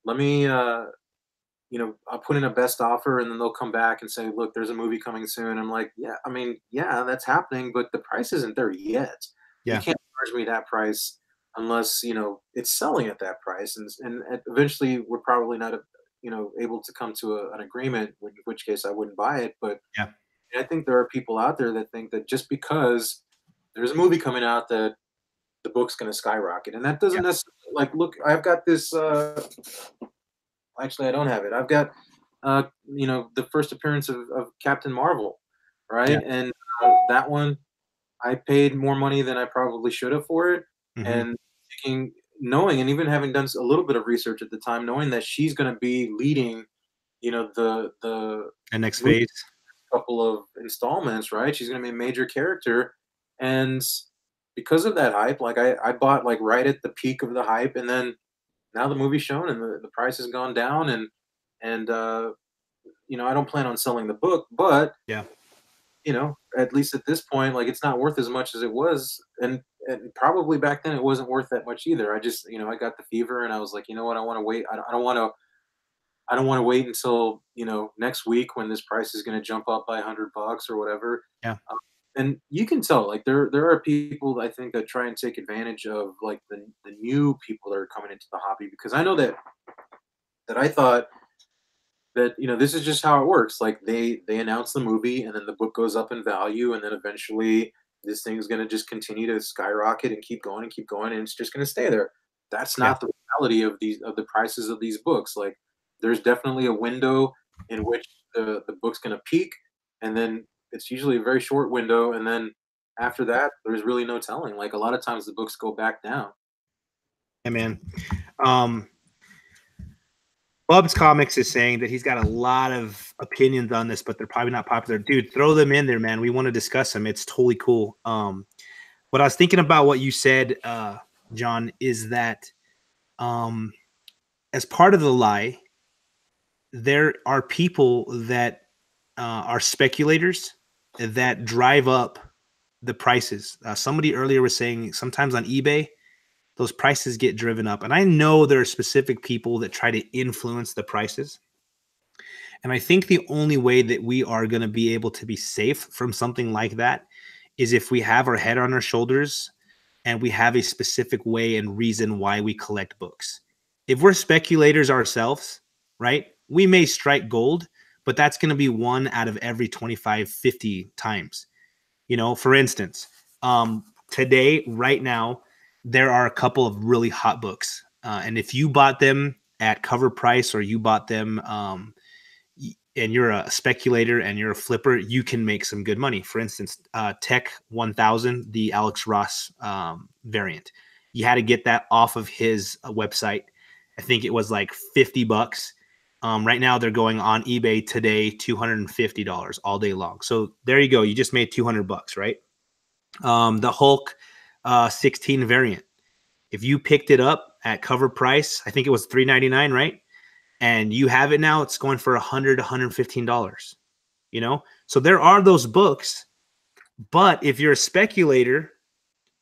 let me, you know, I'll put in a best offer, and then they'll come back and say, look, there's a movie coming soon. I'm like, yeah, I mean, yeah, that's happening, but the price isn't there yet. You
Yeah.
can't charge me that price unless you know it's selling at that price, eventually we're probably not, you know, able to come to an agreement. In which case, I wouldn't buy it. But
Yeah.
I think there are people out there that think that just because there's a movie coming out that the book's going to skyrocket, and that doesn't
Yeah.
necessarily like. Look, I've got this. Actually, I don't have it. I've got, you know, the first appearance of Captain Marvel,
Yeah.
right? And that one, I paid more money than I probably should have for it,
Mm-hmm.
and thinking, knowing, and even having done a little bit of research at the time, knowing that she's going to be leading, you know, the
The next
movie
phase.
couple of installments, right? She's going to be a major character, and because of that hype, like I bought like right at the peak of the hype, and then now the movie's shown and the price has gone down, and you know I don't plan on selling the book, but
Yeah.
you know at least at this point, like it's not worth as much as it was, and probably back then it wasn't worth that much either. I just you know I got the fever and I was like, you know what, I want to wait. I don't want to. I don't want to wait until you know next week when this price is going to jump up by $100 or whatever.
Yeah.
Um, and you can tell, like there are people I think that try and take advantage of like the new people that are coming into the hobby because I know that I thought that you know this is just how it works. Like they announce the movie and then the book goes up in value and then eventually this thing's going to just continue to skyrocket and keep going and it's just going to stay there. That's
Yeah.
not the reality of these of the prices of these books. Like there's definitely a window in which the book's going to peak, and then it's usually a very short window, and then after that there's really no telling. Like a lot of times the books go back down.
Yeah, man. Um, Bub's Comics is saying that he's got a lot of opinions on this, but they're probably not popular. Dude, throw them in there, man. We want to discuss them. It's totally cool. What I was thinking about what you said, John, is that um, as part of the lie, there are people that are speculators that drive up the prices. Somebody earlier was saying sometimes on eBay, those prices get driven up. And I know there are specific people that try to influence the prices. And I think the only way that we are going to be able to be safe from something like that is if we have our head on our shoulders and we have a specific way and reason why we collect books. If we're speculators ourselves, right, we may strike gold, but that's going to be one out of every 25, 50 times. You know, for instance, today, right now, there are a couple of really hot books. And if you bought them at cover price or you bought them and you're a speculator and you're a flipper, you can make some good money. For instance, Tech 1000, the Alex Ross variant, you had to get that off of his website. I think it was like $50. Right now they're going on eBay today, $250 all day long. So there you go. You just made $200, right? The Hulk 16 variant. If you picked it up at cover price, I think it was $3.99, right? And you have it now, it's going for $115. You know, so there are those books, but if you're a speculator,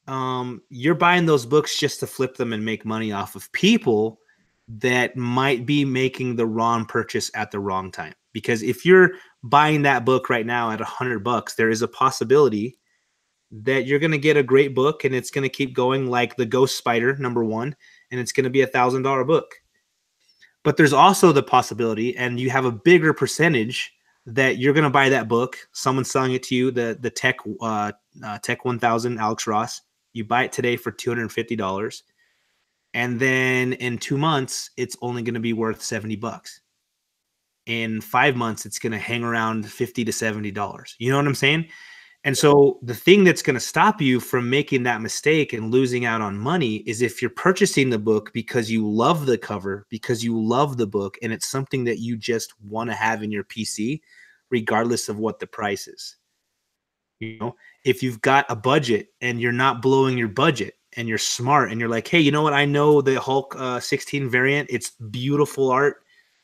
you're buying those books just to flip them and make money off of people that might be making the wrong purchase at the wrong time. Because if you're buying that book right now at $100, there is a possibility that you're going to get a great book and it's going to keep going, like the Ghost Spider #1, and it's going to be $1,000 book. But there's also the possibility, and you have a bigger percentage, that you're going to buy that book. Someone's selling it to you, the Tech 1000, Alex Ross. You buy it today for $250, and then in 2 months, it's only going to be worth $70. In 5 months, it's going to hang around $50 to $70. You know what I'm saying? And so the thing that's going to stop you from making that mistake and losing out on money is if you're purchasing the book because you love the cover, because you love the book, and it's something that you just want to have in your PC, regardless of what the price is. You know, if you've got a budget and you're not blowing your budget and you're smart and you're like, hey, you know what? I know the Hulk 16 variant. It's beautiful art.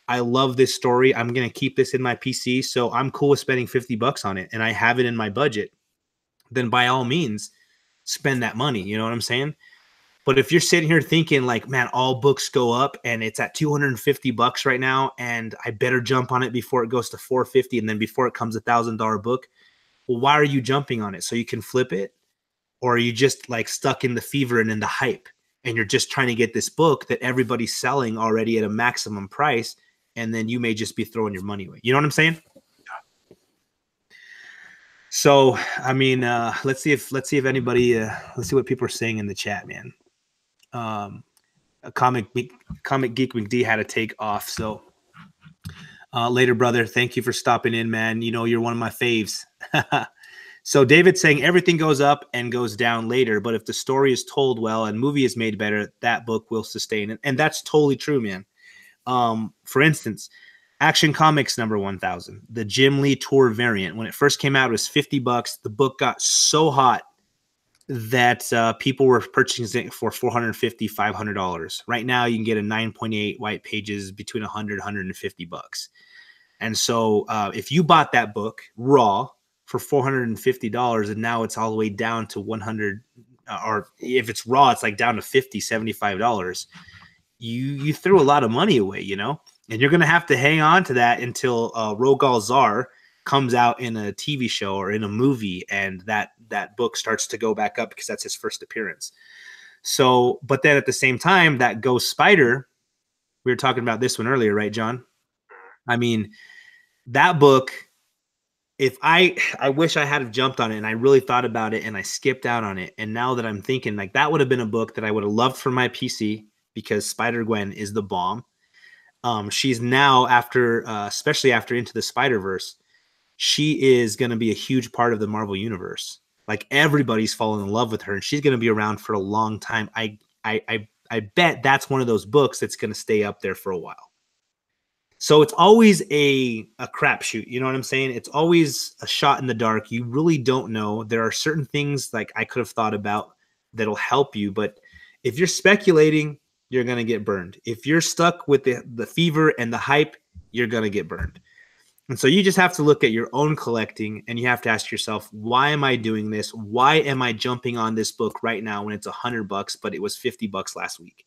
I love this story. I'm going to keep this in my PC. So I'm cool with spending $50 on it and I have it in my budget. Then by all means, spend that money. You know what I'm saying? But if you're sitting here thinking like, man, all books go up and it's at $250 right now, and I better jump on it before it goes to $450, and then before it comes $1,000 book, well, why are you jumping on it? So you can flip it? Or are you just like stuck in the fever and in the hype, and you're just trying to get this book that everybody's selling already at a maximum price, and then you may just be throwing your money away? You know what I'm saying? So, I mean, let's see if anybody, let's see what people are saying in the chat, man. A comic geek McD had to take off. So later, brother, thank you for stopping in, man. You know, you're one of my faves. So David's saying everything goes up and goes down later, but if the story is told well and movie is made better, that book will sustain. And that's totally true, man. For instance, Action Comics #1000, the Jim Lee tour variant. When it first came out, it was $50. The book got so hot that people were purchasing it for $450, $500. Right now, you can get a 9.8 white pages between $100, $150. And so if you bought that book raw for $450 and now it's all the way down to 100, or if it's raw, it's like down to $50, $75, you threw a lot of money away, you know? And you're going to have to hang on to that until Rogal Zar comes out in a TV show or in a movie, and that book starts to go back up because that's his first appearance. So, but then at the same time, that Ghost Spider, we were talking about this one earlier, right, John? I mean, that book, if I wish I had jumped on it and I really thought about it and I skipped out on it. And now that I'm thinking, like, that would have been a book that I would have loved for my PC because Spider-Gwen is the bomb. She's now, after especially after Into the Spider-Verse, she is going to be a huge part of the Marvel universe. Like, everybody's fallen in love with her, and she's going to be around for a long time. I bet that's one of those books that's going to stay up there for a while. So it's always a crapshoot. You know what I'm saying? It's always a shot in the dark. You really don't know. There are certain things like I could have thought about that'll help you, but if you're speculating, you're going to get burned. If you're stuck with the fever and the hype, you're going to get burned. And so you just have to look at your own collecting, and you have to ask yourself, why am I doing this? Why am I jumping on this book right now when it's $100, but it was $50 last week?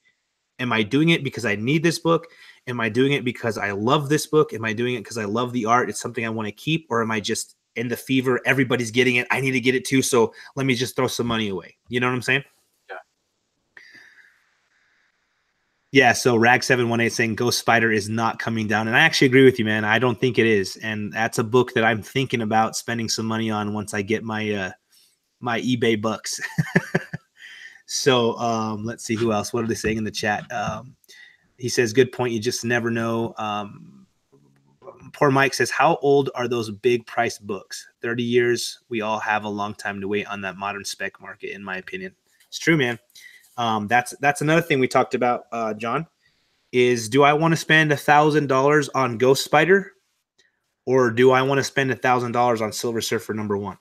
Am I doing it because I need this book? Am I doing it because I love this book? Am I doing it because I love the art? It's something I want to keep, or am I just in the fever? Everybody's getting it. I need to get it too. So let me just throw some money away. You know what I'm saying?
Yeah.
Yeah, so Rag718 saying Ghost Spider is not coming down. And I actually agree with you, man. I don't think it is. And that's a book that I'm thinking about spending some money on once I get my my eBay bucks. So let's see who else. What are they saying in the chat? He says, good point. You just never know. Poor Mike says, how old are those big price books? 30 years. We all have a long time to wait on that modern spec market, in my opinion. It's true, man. That's another thing we talked about, John, is, do I want to spend $1,000 on Ghost Spider, or do I want to spend $1,000 on Silver Surfer #1?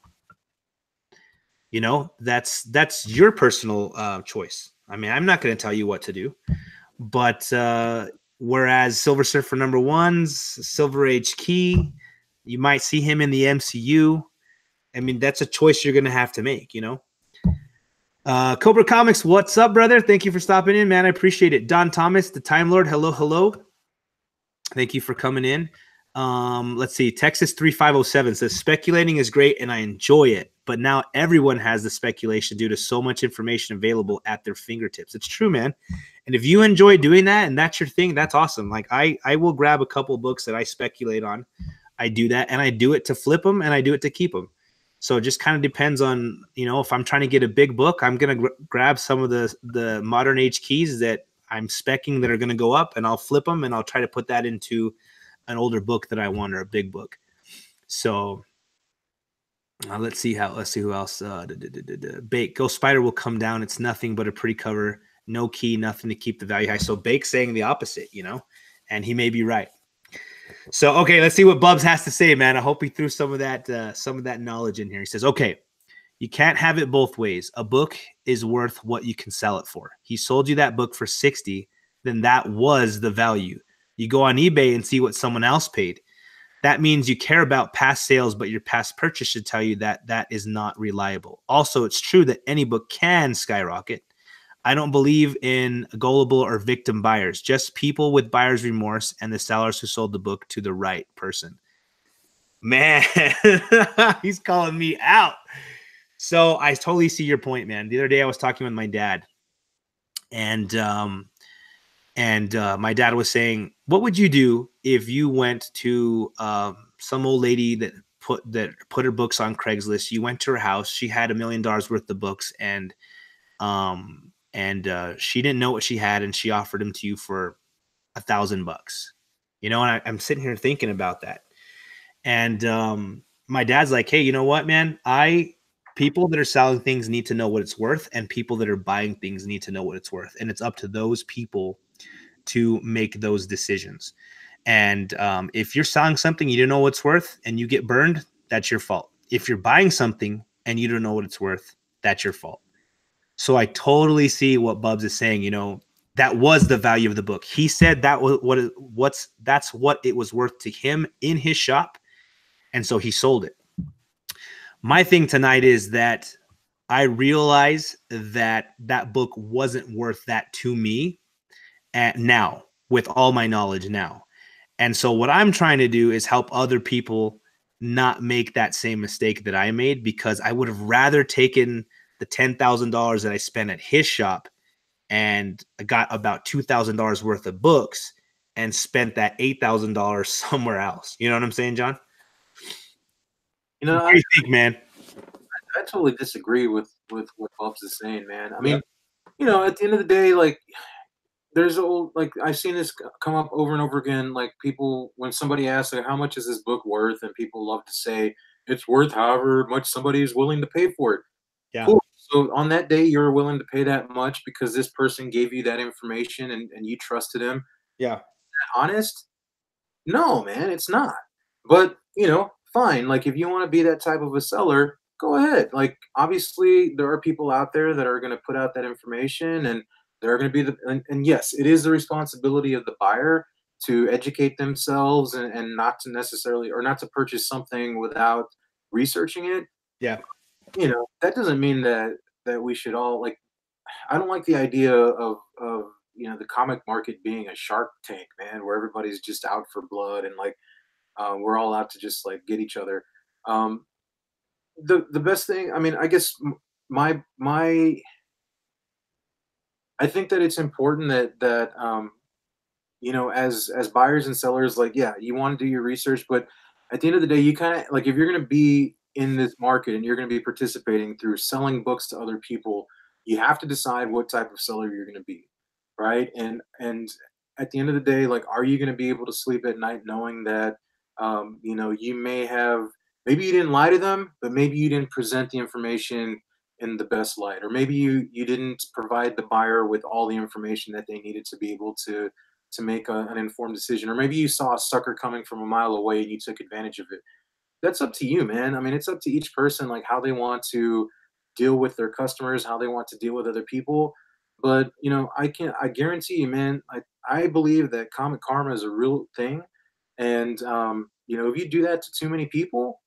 You know, that's your personal choice. I mean, I'm not going to tell you what to do, but whereas Silver Surfer #1's Silver Age Key, you might see him in the MCU. I mean, that's a choice you're going to have to make, you know. Cobra Comics, what's up, brother? Thank you for stopping in, man. I appreciate it. Don Thomas, the Time Lord, hello, hello. Thank you for coming in. Let's see. Texas 3507 says speculating is great and I enjoy it, but now everyone has the speculation due to so much information available at their fingertips. It's true, man. And if you enjoy doing that and that's your thing, that's awesome. Like I will grab a couple books that I speculate on. I do that, and I do it to flip them, and I do it to keep them. So it just kind of depends on, you know, if I'm trying to get a big book, I'm going to grab some of the modern age keys that I'm specking that are going to go up, and I'll flip them, and I'll try to put that into an older book that I want, or a big book. So let's see who else. Bake Ghost Spider will come down. It's nothing but a pretty cover, no key, nothing to keep the value high. So Bake saying the opposite, you know, and he may be right. So okay, let's see what Bubs has to say, man. I hope he threw some of that knowledge in here. He says, okay, you can't have it both ways. A book is worth what you can sell it for. He sold you that book for 60, then that was the value. You go on eBay and see what someone else paid. That means you care about past sales, but your past purchase should tell you that that is not reliable. Also, it's true that any book can skyrocket. I don't believe in gullible or victim buyers, just people with buyer's remorse and the sellers who sold the book to the right person. Man, he's calling me out. So I totally see your point, man. The other day I was talking with my dad, and my dad was saying, what would you do if you went to some old lady that put her books on Craigslist? You went to her house, she had $1 million worth of books, and she didn't know what she had, and she offered them to you for $1,000. You know, and I'm sitting here thinking about that. And my dad's like, hey, you know what, man? People that are selling things need to know what it's worth, and people that are buying things need to know what it's worth. And it's up to those people to make those decisions. And if you're selling something you don't know what's worth and you get burned, that's your fault. If you're buying something and you don't know what it's worth, that's your fault. So I totally see what Bubs is saying. You know, that was the value of the book. He said that was that's what it was worth to him in his shop, and so he sold it. My thing tonight is that I realize that that book wasn't worth that to me now, with all my knowledge now. And so what I'm trying to do is help other people not make that same mistake that I made, because I would have rather taken the $10,000 that I spent at his shop and got about $2,000 worth of books and spent that $8,000 somewhere else. You know what I'm saying, John?
You know,
What do you think, man?
I totally disagree with what Bubs is saying, man. I
Yeah.
mean, you know, at the end of the day, like there's old like I've seen this come up over and over again. Like people, when somebody asks, like, how much is this book worth, and people love to say it's worth however much somebody is willing to pay for it.
Yeah.
Cool. So on that day, you're willing to pay that much because this person gave you that information and you trusted him.
Yeah.
Honest? No, man, it's not. But, you know, fine. Like, if you want to be that type of a seller, go ahead. Like, obviously, there are people out there that are going to put out that information, and they're going to be and yes, it is the responsibility of the buyer to educate themselves and not to necessarily, or not to purchase something without researching it.
Yeah.
You know, that doesn't mean that we should all like, I don't like the idea of you know, the comic market being a Shark Tank, man, where everybody's just out for blood and like we're all out to just like get each other. Um, the best thing, I mean, I guess my I think that it's important that you know, as buyers and sellers, like, yeah, you want to do your research, but at the end of the day, you kind of like, if you're going to be in this market and you're going to be participating through selling books to other people, you have to decide what type of seller you're going to be, right? And at the end of the day, like, are you going to be able to sleep at night knowing that you know, you may have, maybe you didn't lie to them, but maybe you didn't present the information in the best light, or maybe you didn't provide the buyer with all the information that they needed to be able to make an informed decision, or maybe you saw a sucker coming from a mile away and you took advantage of it. That's up to you, man. I mean, it's up to each person, like how they want to deal with their customers, how they want to deal with other people. But I guarantee you, man. I believe that comic karma is a real thing, and if you do that to too many people,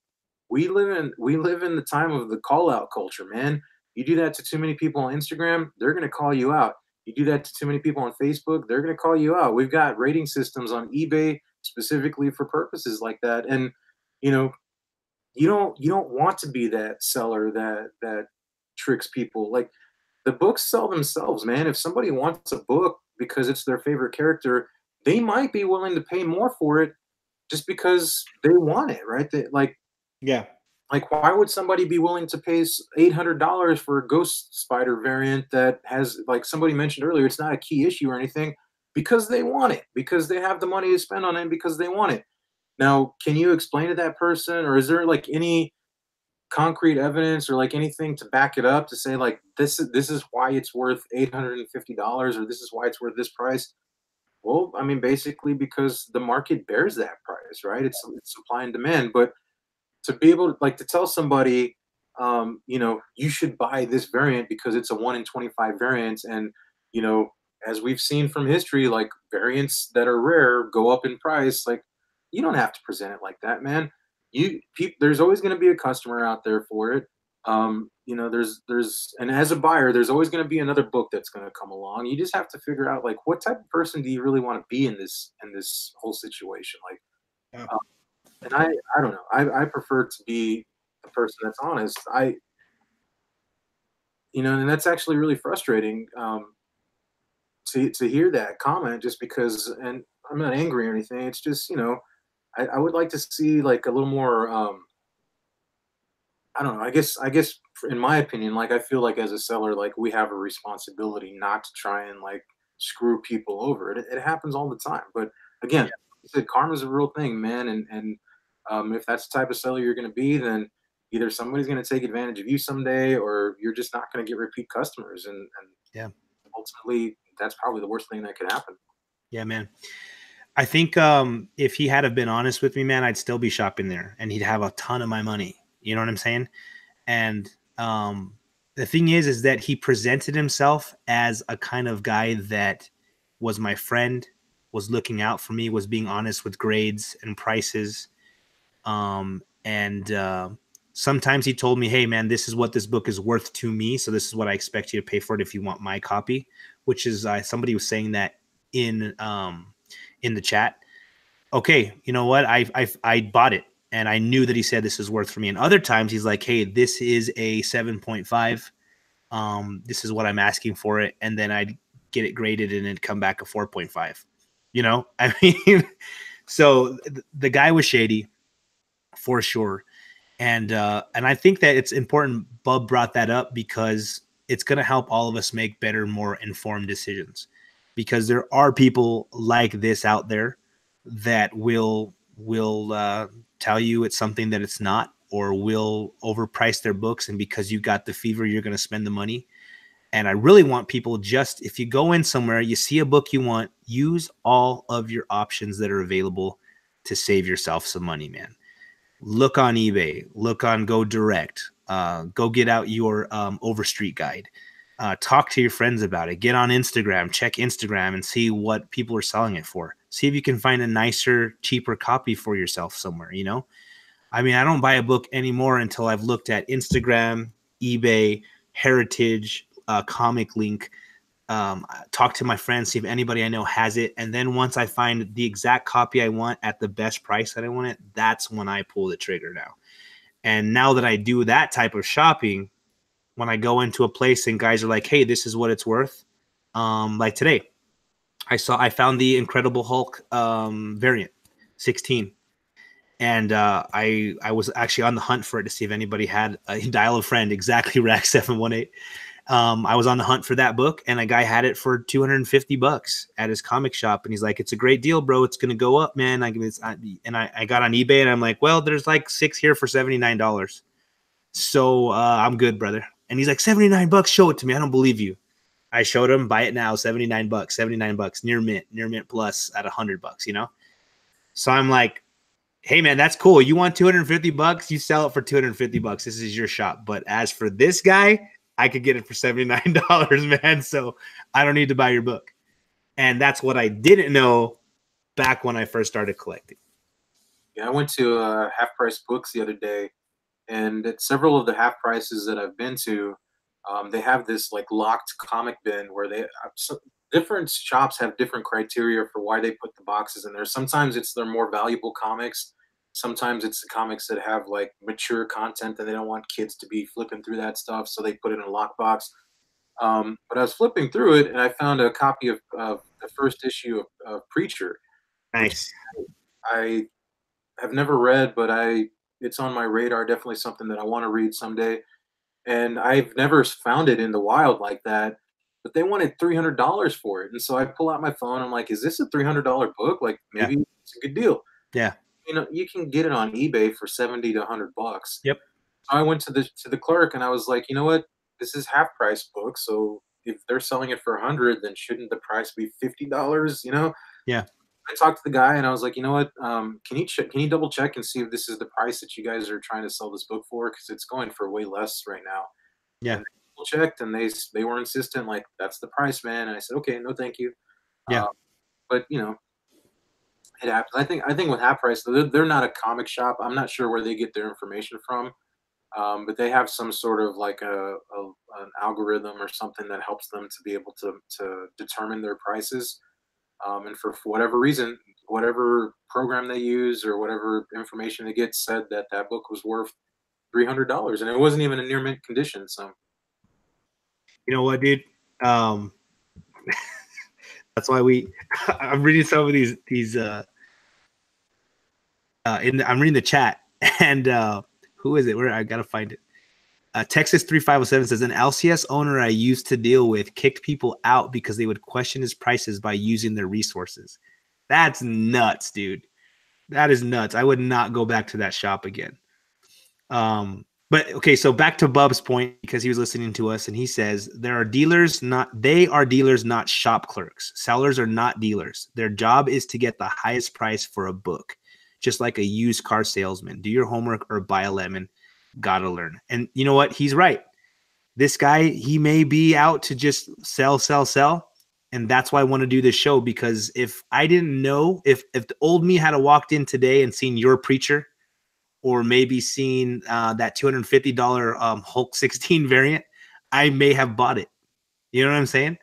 we live in the time of the call out culture, man. You do that to too many people on Instagram, they're gonna call you out. You do that to too many people on Facebook, they're gonna call you out. We've got rating systems on eBay specifically for purposes like that, and you know you don't want to be that seller that tricks people. Like, the books sell themselves, man. If somebody wants a book because it's their favorite character, they might be willing to pay more for it just because they want it, right?
Yeah.
Like, why would somebody be willing to pay $800 for a Ghost Spider variant that has, like somebody mentioned earlier, it's not a key issue or anything, because they want it, because they have the money to spend on it, because they want it. Now, can you explain to that person, or is there like any concrete evidence or like anything to back it up to say like this is why it's worth $850, or this is why it's worth this price? Well, I mean, basically because the market bears that price, right? It's supply and demand. But to be able to, like, to tell somebody, you should buy this variant because it's a 1 in 25 variant, and you know as we've seen from history, like, variants that are rare go up in price. Like, you don't have to present it like that, man. There's always going to be a customer out there for it. And as a buyer, there's always going to be another book that's going to come along. You just have to figure out, like, what type of person do you really want to be in this whole situation. Like,
Yeah.
and I don't know. I prefer to be the person that's honest. And that's actually really frustrating, to hear that comment, just because. And I'm not angry or anything. It's just, I would like to see like a little more. I don't know. I guess in my opinion, like, I feel like as a seller, like, we have a responsibility not to try and like screw people over. It happens all the time. But again,
Yeah.
like I said, karma's a real thing, man. And if that's the type of seller you're going to be, then either somebody's going to take advantage of you someday, or you're just not going to get repeat customers. And
Yeah.
ultimately, that's probably the worst thing that could happen.
Yeah, man. I think if he had have been honest with me, man, I'd still be shopping there and he'd have a ton of my money. You know what I'm saying? And the thing is that he presented himself as a kind of guy that was my friend, was looking out for me, was being honest with grades and prices. And sometimes he told me, hey, man, this is what this book is worth to me. So this is what I expect you to pay for it if you want my copy, which is somebody was saying that in the chat. Okay, you know what? I bought it and I knew that he said this is worth for me. And other times he's like, hey, this is a 7.5. This is what I'm asking for it. And then I'd get it graded and it'd come back a 4.5. I mean, so the guy was shady for sure. And I think that it's important Bub brought that up because it's going to help all of us make better, more informed decisions. Because there are people like this out there that will tell you it's something that it's not, or will overprice their books, and because you got the fever, you're going to spend the money. And I really want people, just if you go in somewhere, you see a book you want, use all of your options that are available to save yourself some money, man. Look on eBay, look on Go Direct, go get out your Overstreet guide, talk to your friends about it, get on Instagram, check Instagram and see what people are selling it for. See if you can find a nicer, cheaper copy for yourself somewhere, I mean, I don't buy a book anymore until I've looked at Instagram, eBay, Heritage, Comic Link, talk to my friends, see if anybody I know has it. And then once I find the exact copy I want at the best price that I want it, that's when I pull the trigger now. And now that I do that type of shopping, when I go into a place and guys are like, hey, this is what it's worth. Like today, I found the Incredible Hulk variant 16. And I was actually on the hunt for it to see if anybody had a Dial a Friend, exactly Rack 718. I was on the hunt for that book, and a guy had it for $250 at his comic shop, and he's like, "It's a great deal, bro. It's gonna go up, man." I got on eBay, and I'm like, "Well, there's like 6 here for $79, so I'm good, brother." And he's like, $79? Show it to me. I don't believe you. I showed him, buy it now, $79, $79, near mint plus at $100, you know? So I'm like, hey man, that's cool. You want $250? You sell it for $250. This is your shop. But as for this guy, I could get it for $79, man. So I don't need to buy your book. And that's what I didn't know back when I first started collecting.
Yeah, I went to Half Price Books the other day, and at several of the half prices that I've been to, they have this like locked comic bin where so different shops have different criteria for why they put the boxes in there. Sometimes it's their more valuable comics. Sometimes it's the comics that have like mature content and they don't want kids to be flipping through that stuff, so they put it in a lockbox. But I was flipping through it and I found a copy of the first issue of Preacher, which
Nice.
I have never read, but it's on my radar. Definitely something that I want to read someday. And I've never found it in the wild like that. But they wanted $300 for it, and so I pull out my phone. I'm like, "Is this a $300 book? Like,
Yeah.
maybe it's a good deal."
Yeah.
You know, you can get it on eBay for 70 to $100.
Yep.
So I went to the clerk and I was like, "You know what? This is half price book. So if they're selling it for 100, then shouldn't the price be $50? You know?"
Yeah.
I talked to the guy and I was like, you know what? Can you double check and see if this is the price that you guys are trying to sell this book for? Because it's going for way less right now.
Yeah.
And they checked and they were insistent, like, that's the price, man. And I said, okay, no, thank you.
Yeah.
Uh, but you know, it happens. I think with half price, they're not a comic shop. I'm not sure where they get their information from, but they have some sort of like an algorithm or something that helps them to be able to determine their prices. And for whatever reason, whatever program they use or whatever information they get said that that book was worth $300, and it wasn't even in near mint condition. So
You know what, dude? Um, that's why I'm reading some of I'm reading the chat, and who is it? Where I gotta find it. Texas 3507 says an LCS owner I used to deal with kicked people out because they would question his prices by using their resources. That's nuts, dude. That is nuts. I would not go back to that shop again. But okay, so back to Bub's point, because he was listening to us, and he says they are dealers, not shop clerks. Sellers are not dealers. Their job is to get the highest price for a book, just like a used car salesman. Do your homework or buy a lemon. Gotta learn. And you know what? He's right. This guy, he may be out to just sell, sell, sell. And that's why I want to do this show, because if I didn't know, if the old me had walked in today and seen your Preacher, or maybe seen that $250 Hulk 16 variant, I may have bought it. You know what I'm saying?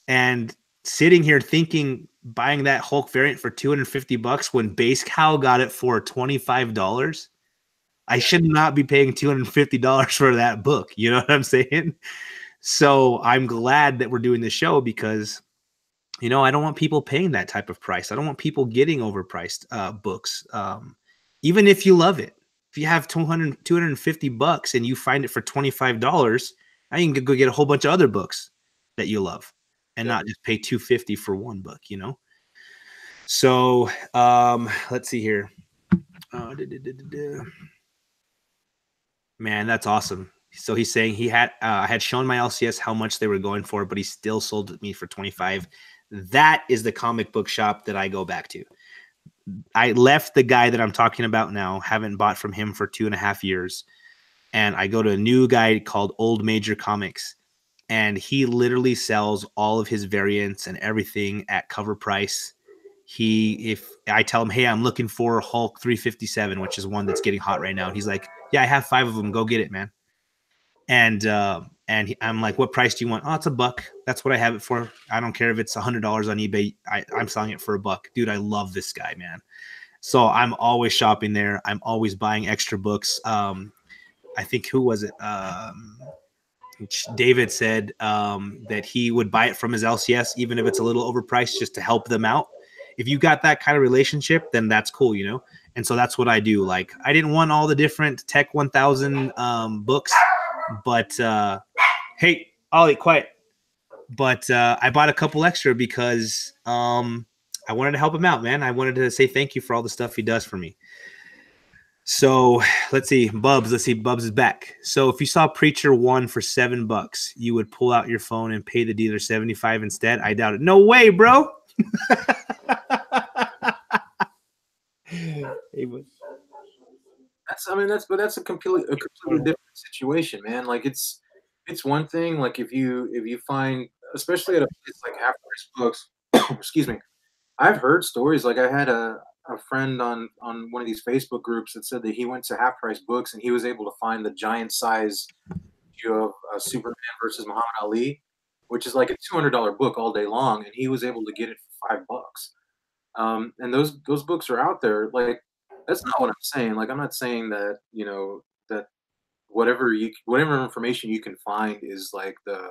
And sitting here thinking buying that Hulk variant for $250 when Base Cow got it for $25, I should not be paying $250 for that book. You know what I'm saying? So I'm glad that we're doing this show, because I don't want people paying that type of price. I don't want people getting overpriced books. Even if you love it, if you have $250 and you find it for $25, now you can go get a whole bunch of other books that you love, and
yeah,
not just pay $250 for one book, So let's see here. Man, that's awesome. So he's saying he had I had shown my LCS how much they were going for, but he still sold it me for 25. That is the comic book shop that I go back to. I left the guy that I'm talking about now, haven't bought from him for 2.5 years, and I go to a new guy called Old Major Comics, and he literally sells all of his variants and everything at cover price. If I tell him, hey, I'm looking for Hulk 357, which is one that's getting hot right now, he's like, yeah, I have 5 of them. Go get it, man. I'm like, what price do you want? Oh, it's $1. That's what I have it for. I don't care if it's $100 on eBay. I'm selling it for $1. Dude, I love this guy, man. So I'm always shopping there. I'm always buying extra books. I think, who was it? David said that he would buy it from his LCS, even if it's a little overpriced, just to help them out. If you got that kind of relationship, then that's cool, And so that's what I do. Like, I didn't want all the different Tech 1000 books, but hey, Ollie, quiet. But I bought a couple extra because I wanted to help him out, man. I wanted to say thank you for all the stuff he does for me. So let's see, Bubs. Let's see, Bubs is back. So if you saw Preacher 1 for $7, you would pull out your phone and pay the dealer 75 instead. I doubt it. No way, bro.
That's, I mean, that's a completely different situation, man. Like it's one thing, like if you find, especially at a place like Half Price Books, excuse me, I've heard stories. Like I had a friend on one of these Facebook groups that said that he went to Half Price Books and he was able to find the giant size issue of Superman versus Muhammad Ali, which is like a $200 book all day long, and he was able to get it for $5. And those books are out there. Like that's not what I'm saying. Like I'm not saying that that whatever information you can find is like the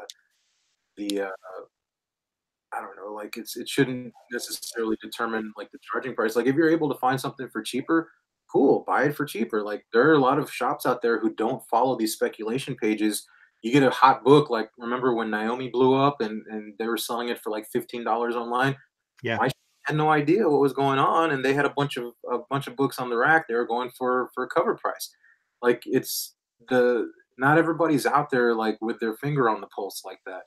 I don't know, like it shouldn't necessarily determine like the charging price. Like if you're able to find something for cheaper, cool, buy it for cheaper. Like there are a lot of shops out there who don't follow these speculation pages. You get a hot book, like remember when Naomi blew up and they were selling it for like $15 online?
Yeah.
My had no idea what was going on, and they had a bunch of books on the rack. They were going for cover price. Like it's the not everybody's out there like with their finger on the pulse like that.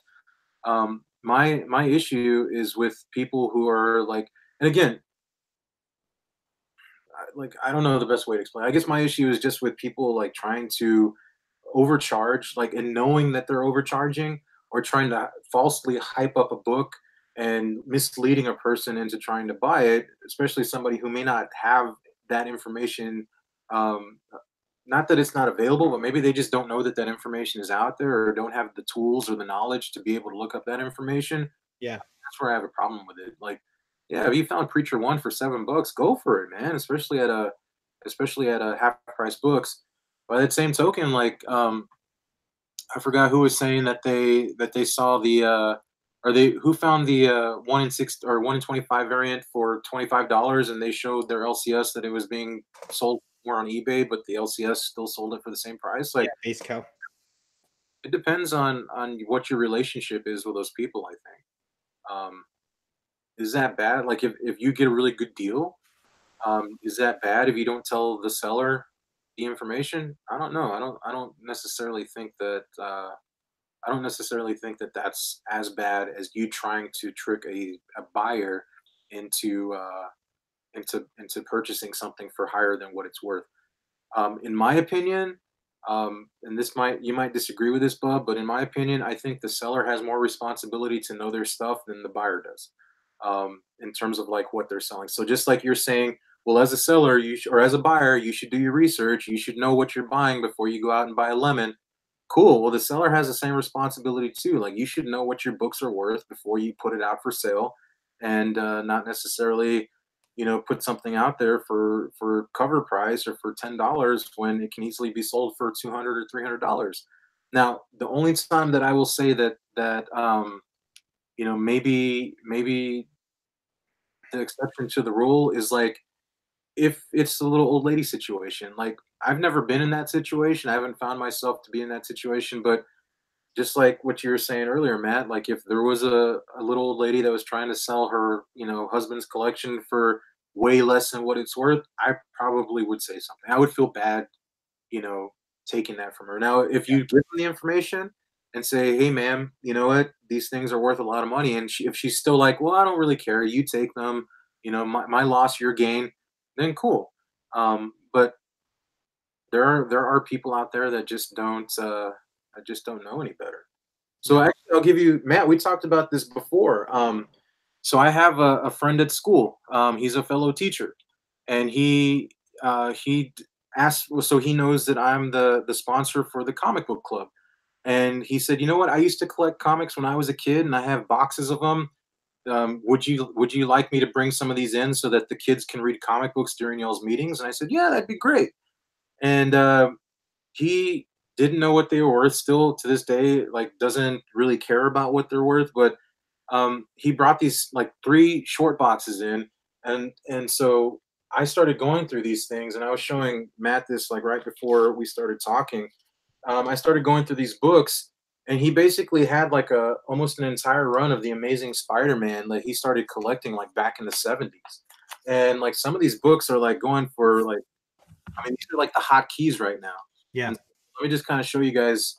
My issue is with people who are like, and again, like I don't know the best way to explain. I guess my issue is just with people like trying to overcharge, like and knowing that they're overcharging, or trying to falsely hype up a book and misleading a person into trying to buy it, especially somebody who may not have that information. Um, Not that it's not available, but maybe they just don't know that that information is out there or don't have the tools or the knowledge to be able to look up that information.
Yeah.
That's where I have a problem with it. Like, yeah, if you found Preacher 1 for $7, go for it, man. Especially at a half price books. By that same token, like I forgot who was saying that they saw the or they who found the 1 in 6 or 1 in 25 variant for $25, and they showed their LCS that it was being sold more on eBay, but the LCS still sold it for the same price.
Yeah.
Like
Base cow.
it depends on what your relationship is with those people. I think. Is that bad? Like if you get a really good deal, is that bad if you don't tell the seller the information? I don't know. I don't necessarily think that. I don't necessarily think that that's as bad as you trying to trick a buyer into into purchasing something for higher than what it's worth. In my opinion, and this might you might disagree with this, Bub, but in my opinion, I think the seller has more responsibility to know their stuff than the buyer does, in terms of like what they're selling. So just like you're saying, well, as a seller, or as a buyer, you should do your research. You should know what you're buying before you go out and buy a lemon. Cool. Well, the seller has the same responsibility too. Like you should know what your books are worth before you put it out for sale, and not necessarily, put something out there for cover price or for $10 when it can easily be sold for 200 or $300. Now, the only time that I will say that maybe the exception to the rule is like if it's a little old lady situation. Like I've never been in that situation. I haven't found myself to be in that situation, but just like what you were saying earlier, Matt, like if there was a little old lady that was trying to sell her, husband's collection for way less than what it's worth, I probably would say something. I would feel bad, you know, taking that from her. Now, if you give them the information and say, "Hey, ma'am, you know what? These things are worth a lot of money," and if she's still like, "Well, I don't really care. You take them. My loss, your gain," then cool. But there are people out there that just don't know any better. So
Yeah.
actually, I'll give you Matt. We talked about this before. So I have a friend at school. He's a fellow teacher, and he asked. Well, so he knows that I'm the sponsor for the comic book club, and he said, "You know what? I used to collect comics when I was a kid, and I have boxes of them. Would you like me to bring some of these in so that the kids can read comic books during y'all's meetings?" And I said, "Yeah, that'd be great." And he didn't know what they were worth. Still to this day, like doesn't really care about what they're worth. But he brought these like three short boxes in, and so I started going through these things, and I was showing Matt this like right before we started talking. I started going through these books, and he basically had like a almost an entire run of the Amazing Spider-Man that he started collecting like back in the 70s. And like some of these books are like going for like I mean, these are like the hot keys right now.
Yeah.
And let me just kind of show you guys.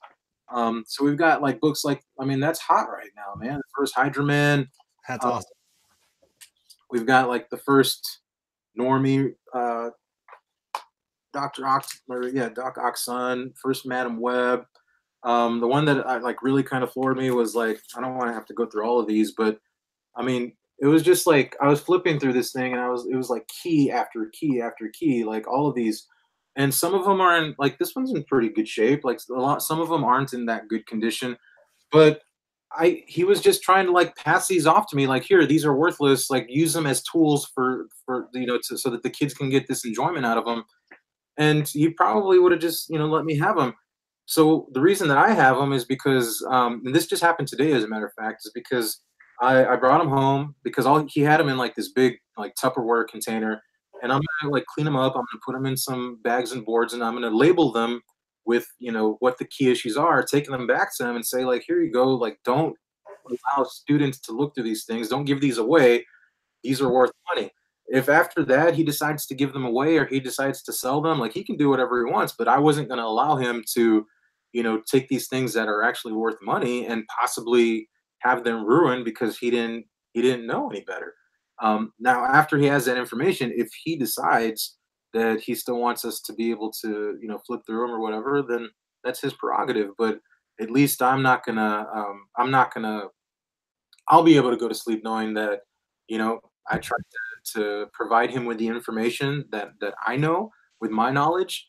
So we've got like books like, I mean, that's hot right now, man. The first Hydra Man.
That's
Uh,
awesome.
we've got like the first Normie, Dr. Ox, or yeah, Doc Oxon, first Madam Web. The one that I like really kind of floored me was like, I don't want to have to go through all of these, but I mean, it was just like I was flipping through this thing and it was like key after key after key, like all of these. And some of them are in like this one's in pretty good shape. Like some of them aren't in that good condition, but he was just trying to like pass these off to me like, here, these are worthless, like use them as tools for so that the kids can get this enjoyment out of them. And he probably would have just let me have them. So the reason that I have them is because, and this just happened today, as a matter of fact, is because I brought him home because all he had them in like this big like Tupperware container, and I'm gonna like clean them up. I'm gonna put them in some bags and boards, and I'm gonna label them with what the key issues are, taking them back to them and say like, here you go. Like, don't allow students to look through these things. Don't give these away. These are worth money. If after that he decides to give them away or he decides to sell them, like he can do whatever he wants, but I wasn't going to allow him to, take these things that are actually worth money and possibly have them ruined because he didn't know any better. Now, after he has that information, if he decides that he still wants us to be able to, flip through them or whatever, then that's his prerogative. But at least I'll be able to go to sleep knowing that, I tried to provide him with the information that I know with my knowledge,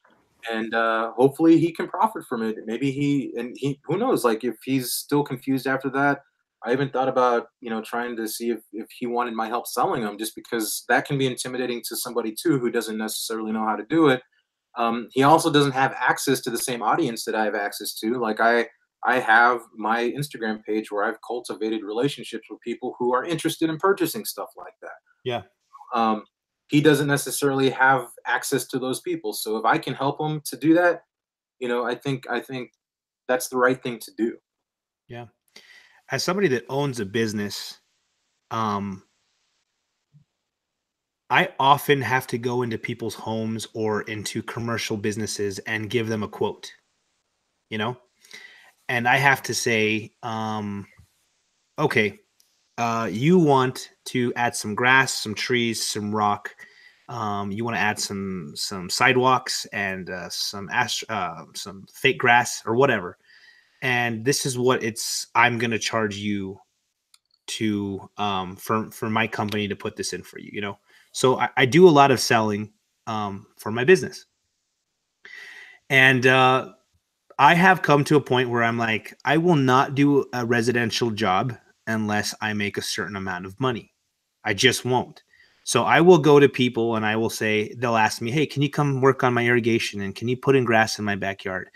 and hopefully he can profit from it. Maybe who knows? Like if he's still confused after that, I even thought about trying to see if he wanted my help selling them, just because that can be intimidating to somebody too who doesn't necessarily know how to do it. He also doesn't have access to the same audience that I have access to. Like I have my Instagram page where I've cultivated relationships with people who are interested in purchasing stuff like that.
Yeah.
Um, he doesn't necessarily have access to those people. So if I can help him to do that, I think that's the right thing to do.
Yeah. As somebody that owns a business, um, I often have to go into people's homes or into commercial businesses and give them a quote, you know? And I have to say, okay, you want to add some grass, some trees, some rock. You want to add some sidewalks and some fake grass or whatever. And this is what I'm going to charge you to for my company to put this in for you. So I do a lot of selling for my business, and I have come to a point where I'm like, I will not do a residential job unless I make a certain amount of money. I just won't. So I will go to people and I will say, they'll ask me, hey, can you come work on my irrigation and can you put in grass in my backyard?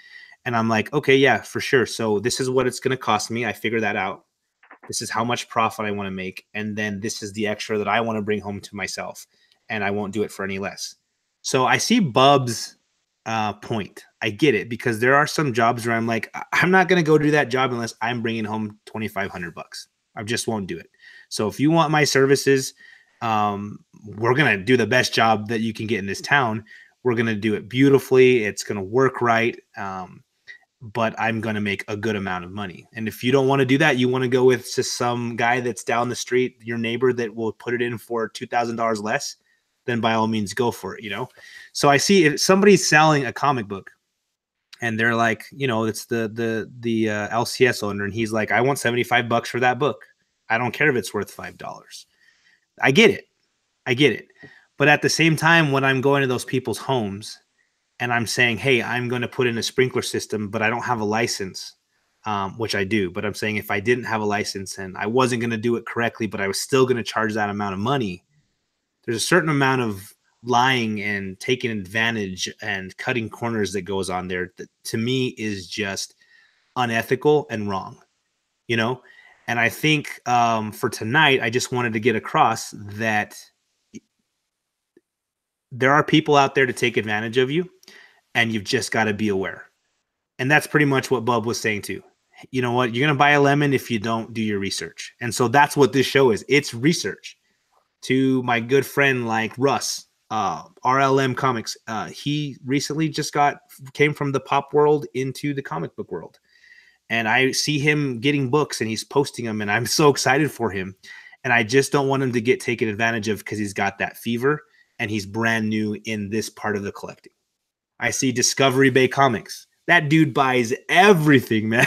And I'm like, okay, yeah, for sure. So this is what it's going to cost me. I figure that out. This is how much profit I want to make. And then this is the extra that I want to bring home to myself. And I won't do it for any less. So I see Bub's point. I get it, because there are some jobs where I'm like, I'm not going to go do that job unless I'm bringing home $2,500. I just won't do it. So if you want my services, we're going to do the best job that you can get in this town. We're going to do it beautifully. It's going to work right. But I'm going to make a good amount of money. And if you don't want to do that, you want to go with just some guy that's down the street, your neighbor, that will put it in for $2,000 less, then by all means go for it. So I see if somebody's selling a comic book and they're like, it's the LCS owner, and he's like, I want $75 for that book. I don't care if it's worth $5. I get it. But at the same time, when I'm going to those people's homes and I'm saying, hey, I'm going to put in a sprinkler system, but I don't have a license, which I do. But I'm saying if I didn't have a license and I wasn't going to do it correctly, but I was still going to charge that amount of money, there's a certain amount of lying and taking advantage and cutting corners that goes on there that to me is just unethical and wrong, you know? And I think for tonight, I just wanted to get across that there are people out there to take advantage of you, and you've just got to be aware. And that's pretty much what Bub was saying too. You know what? You're going to buy a lemon if you don't do your research. And so that's what this show is. It's research. To my good friend like Russ, RLM Comics. He recently just came from the pop world into the comic book world, and I see him getting books and he's posting them, and I'm so excited for him. And I just don't want him to get taken advantage of because he's got that fever and he's brand new in this part of the collecting. I see Discovery Bay Comics. That dude buys everything, man.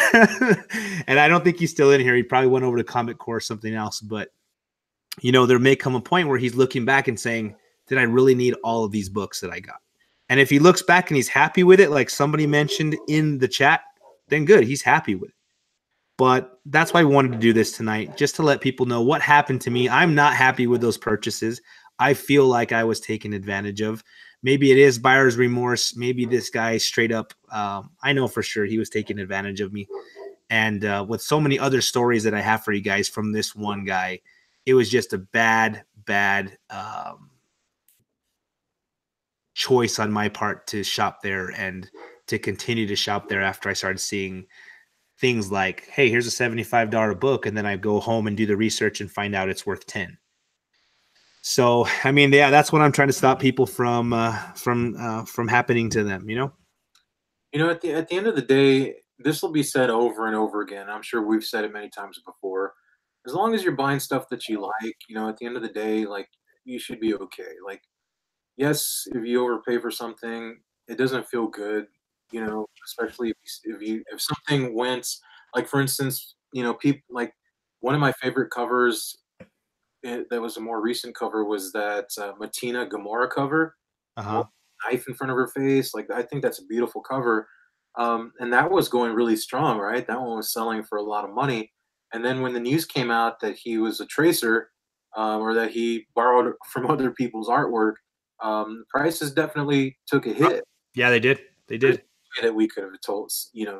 And I don't think he's still in here. He probably went over to Comic Core or something else. But, there may come a point where he's looking back and saying, did I really need all of these books that I got? And if he looks back and he's happy with it, like somebody mentioned in the chat, then good. He's happy with it. But that's why I wanted to do this tonight, just to let people know what happened to me. I'm not happy with those purchases. I feel like I was taken advantage of. Maybe it is buyer's remorse. Maybe this guy straight up, I know for sure he was taking advantage of me. And with so many other stories that I have for you guys from this one guy, it was just a bad choice on my part to shop there and to continue to shop there after I started seeing things like, hey, here's a $75 book, and then I go home and do the research and find out it's worth 10. So, I mean, yeah, that's what I'm trying to stop people from happening to them,
At the end of the day, this will be said over and over again. I'm sure we've said it many times before. As long as you're buying stuff that you like, at the end of the day, like, you should be okay. Like, yes, if you overpay for something, it doesn't feel good, especially if something went, like, for instance, people like, one of my favorite covers, that was a more recent cover, was that Matina Gamora cover, the one
Uh-huh.
with the knife in front of her face. Like, I think that's a beautiful cover. And that was going really strong, right? That one was selling for a lot of money. And then when the news came out that he was a tracer, or that he borrowed from other people's artwork, prices definitely took a hit.
Yeah, they did. They
There's
did.
no way that we could have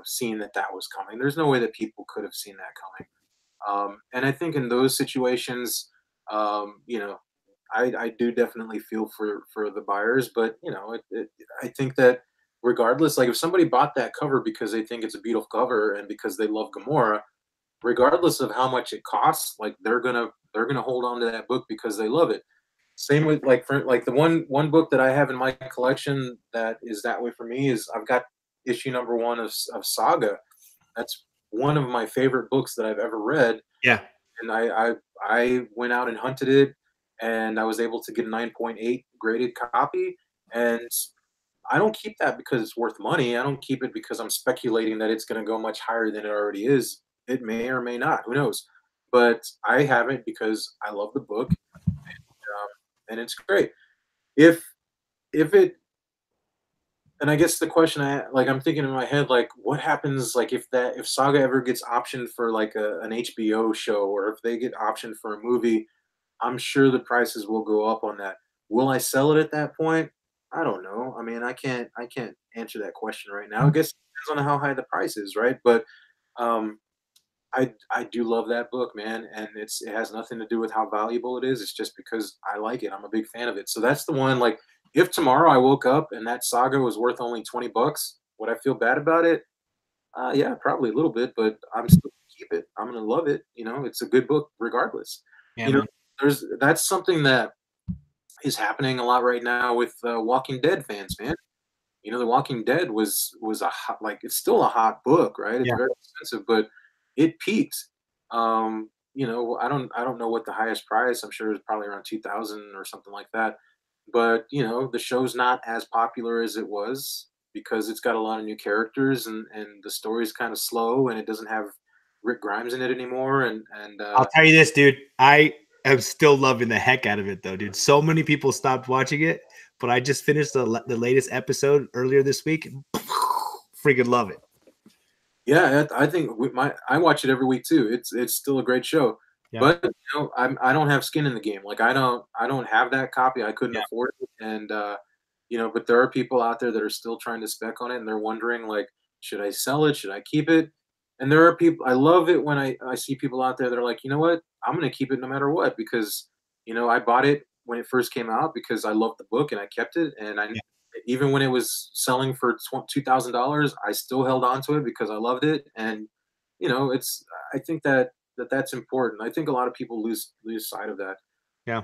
seen that was coming. There's no way that people could have seen that coming. And I think in those situations, um, you know, I do definitely feel for the buyers, but I think that regardless, like, if somebody bought that cover because they think it's a beautiful cover and because they love Gamora, regardless of how much it costs, like, they're gonna hold on to that book because they love it. Same with, like, for like, the one book that I have in my collection that is that way for me is, I've got issue number one of Saga. That's one of my favorite books that I've ever read,
Yeah.
and I went out and hunted it, and I was able to get a 9.8 graded copy. And I don't keep that because it's worth money. I don't keep it because I'm speculating that it's going to go much higher than it already is. It may or may not. Who knows? But I have it because I love the book, and it's great. If if it And I guess the question I'm thinking in my head, like, what happens, like, if Saga ever gets optioned for, like, an HBO show, or if they get optioned for a movie, I'm sure the prices will go up on that. Will I sell it at that point? I don't know. I mean, I can't answer that question right now. I guess it depends on how high the price is, right? But um, I do love that book, man, and it has nothing to do with how valuable it is. It's just because I like it. I'm a big fan of it. So that's the one. Like, if tomorrow I woke up and that Saga was worth only $20, would I feel bad about it? Yeah, probably a little bit, but I'm still gonna keep it. I'm gonna love it. It's a good book regardless.
Yeah,
You know,
man.
that's something that is happening a lot right now with Walking Dead fans, man. The Walking Dead was a hot, like, it's still a hot book, right? It's
Yeah.
very expensive, but it peaked. I don't know what the highest price. I'm sure it's probably around 2,000 or something like that. But the show's not as popular as it was because it's got a lot of new characters, and the story's kind of slow, and it doesn't have Rick Grimes in it anymore. And
I'll tell you this, dude. I am still loving the heck out of it, though, dude. So many people stopped watching it, but I just finished the latest episode earlier this week. Freaking love it.
Yeah, I think I watch it every week too. It's still a great show,
Yeah.
but I don't have skin in the game. Like, I don't have that copy. I couldn't
Yeah.
afford it, and but there are people out there that are still trying to spec on it, and they're wondering, like, should I sell it? Should I keep it? And there are people. I love it when I see people out there that are like, you know what, I'm gonna keep it no matter what, because I bought it when it first came out because I loved the book and I kept it, and I
Yeah.
even when it was selling for $2,000, I still held on to it because I loved it. And it's I think that's important. I think a lot of people lose sight of that.
Yeah.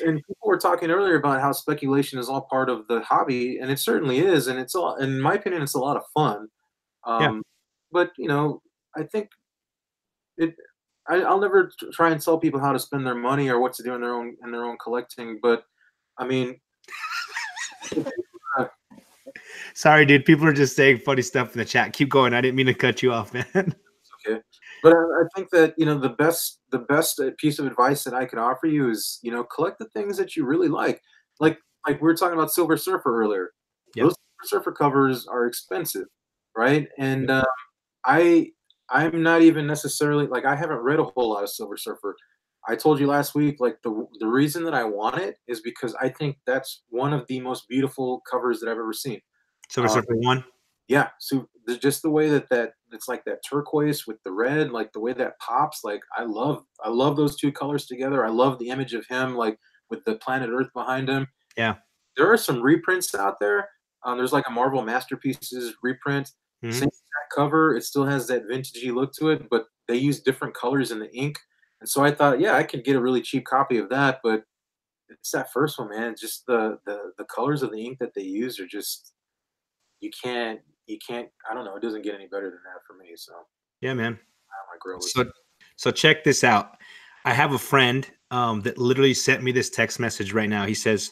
And people were talking earlier about how speculation is all part of the hobby, and it certainly is, and it's all, in my opinion, it's a lot of fun.
Yeah.
Um, but I think it. I'll never try and tell people how to spend their money or what to do in their own collecting. But I mean, uh,
Sorry, dude. People are just saying funny stuff in the chat. Keep going. I didn't mean to cut you off, man.
okay. But I think that the best piece of advice that I can offer you is collect the things that you really like.
Yep.
Like we were talking about Silver Surfer earlier.
Yep.
Those Silver Surfer covers are expensive, right? And
Yep.
I I'm not even necessarily like I haven't read a whole lot of Silver Surfer. I told you last week, like the reason that I want it is because I think that's one of the most beautiful covers that I've ever seen.
Silver
Uh,
Surfer 1.
yeah, so just the way that it's like that turquoise with the red, like the way that pops, like I love those two colors together. I love the image of him like with the planet Earth behind him.
Yeah.
There are some reprints out there. There's like a Marvel Masterpieces reprint,
Hmm.
same exact cover. It still has that vintagey look to it, but they use different colors in the ink. And so I thought, yeah, I could get a really cheap copy of that, but it's that first one, man. Just the colors of the ink that they use are just you can't I don't know, it doesn't get any better than that for me, so
Yeah, man.
my grill is
So, so check this out. I have a friend that literally sent me this text message right now. He says,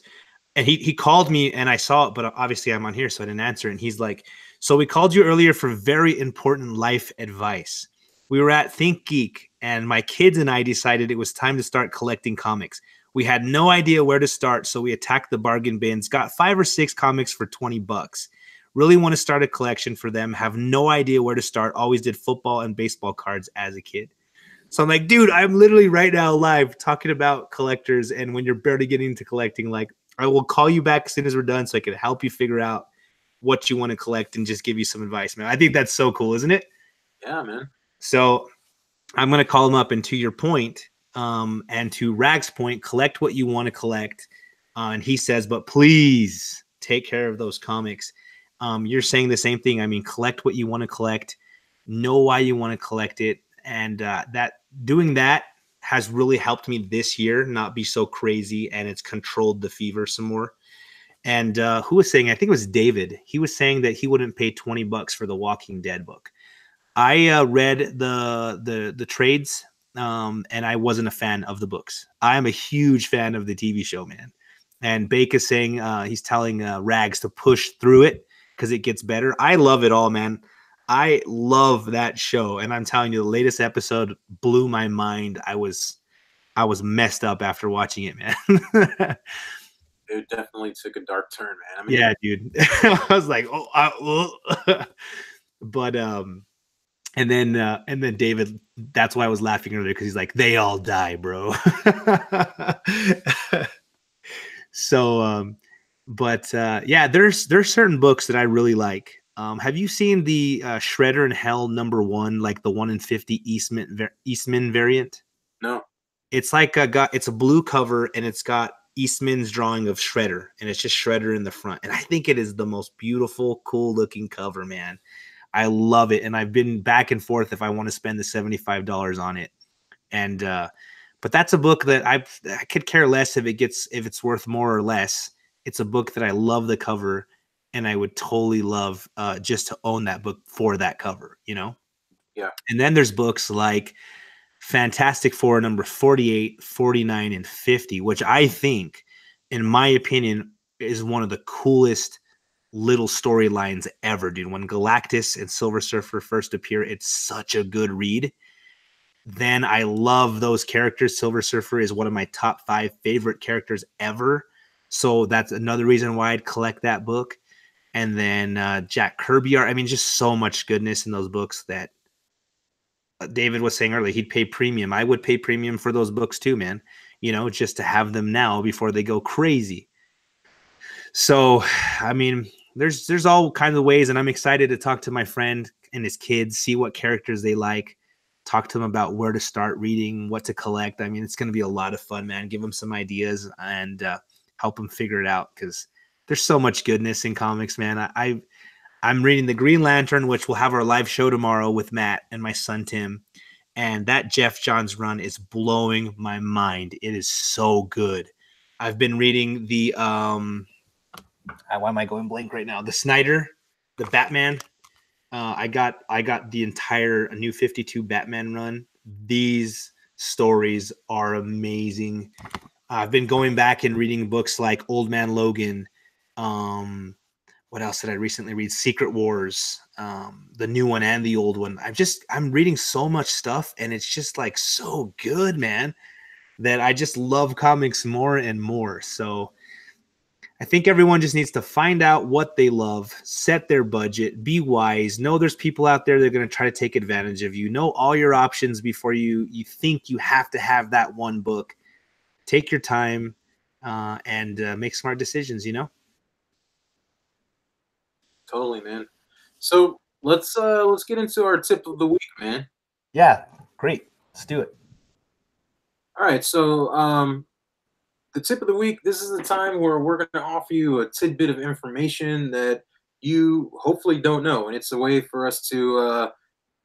and he called me and I saw it, but obviously I'm on here, so I didn't answer. And he's like, "So we called you earlier for very important life advice. We were at Think Geek, and my kids and I decided it was time to start collecting comics. We had no idea where to start, so we attacked the bargain bins, got 5 or 6 comics for $20. Really want to start a collection for them. Have no idea where to start. Always did football and baseball cards as a kid." So I'm like, dude, I'm literally right now live talking about collectors. And when you're barely getting into collecting, like, I will call you back as soon as we're done so I can help you figure out what you want to collect and just give you some advice, man. I think that's so cool, isn't it?
yeah, man.
So I'm going to call him up. And to your point, and to Rag's point, collect what you want to collect. And he says, but please take care of those comics. You're saying the same thing. I mean, collect what you want to collect, know why you want to collect it. And that doing that has really helped me this year not be so crazy, and it's controlled the fever some more. And who was saying? I think it was David. He was saying that he wouldn't pay $20 for the Walking Dead book. I read the trades, and I wasn't a fan of the books. I am a huge fan of the TV show, man. And Bake is saying he's telling Rags to push through it because it gets better. I love it all, man. I love that show, and I'm telling you, the latest episode blew my mind. I was messed up after watching it, man.
It definitely took a dark turn, man. I mean,
Yeah, dude. I was like, but and then David, that's why I was laughing earlier because he's like, they all die, bro. So but yeah, there's certain books that I really like. Have you seen the Shredder in Hell #1, like the 1 in 50 Eastman variant?
no.
It's like it's a blue cover and it's got Eastman's drawing of Shredder, and it's just Shredder in the front. And I think it is the most beautiful, cool looking cover, man. I love it, and I've been back and forth if I want to spend the $75 on it. And but that's a book that I could care less if it's worth more or less. It's a book that I love the cover, and I would totally love just to own that book for that cover, you know.
Yeah.
And then there's books like Fantastic Four number 48, 49, and 50, which I think, in my opinion, is one of the coolest little storylines ever, dude. When Galactus and Silver Surfer first appear, it's such a good read. Then I love those characters. Silver Surfer is one of my top 5 favorite characters ever. So that's another reason why I'd collect that book. And then Jack Kirby art. I mean, just so much goodness in those books that David was saying earlier, he'd pay premium. I would pay premium for those books too, man. You know, just to have them now before they go crazy. So, I mean, there's all kinds of ways, and I'm excited to talk to my friend and his kids, see what characters they like, talk to them about where to start reading, what to collect. I mean, it's going to be a lot of fun, man. Give them some ideas and help them figure it out because there's so much goodness in comics, man. I'm reading the Green Lantern, which will have our live show tomorrow with Matt and my son Tim, and that Jeff Johns run is blowing my mind. It is so good. I've been reading the why am I going blank right now? The Snyder, the Batman. I got the entire New 52 Batman run. These stories are amazing. I've been going back and reading books like Old Man Logan. Um, what else did I recently read? Secret Wars, the new one and the old one. I'm reading so much stuff, and it's just like so good, man, that I just love comics more and more. So I think everyone just needs to find out what they love, set their budget, be wise, know there's people out there that are going to try to take advantage of you. Know all your options before you think you have to have that one book. Take your time and make smart decisions, you know?
Totally, man. So let's get into our tip of the week, man.
Yeah, great. Let's do it.
All right, so the tip of the week. This is the time where we're going to offer you a tidbit of information that you hopefully don't know, and it's a way for us to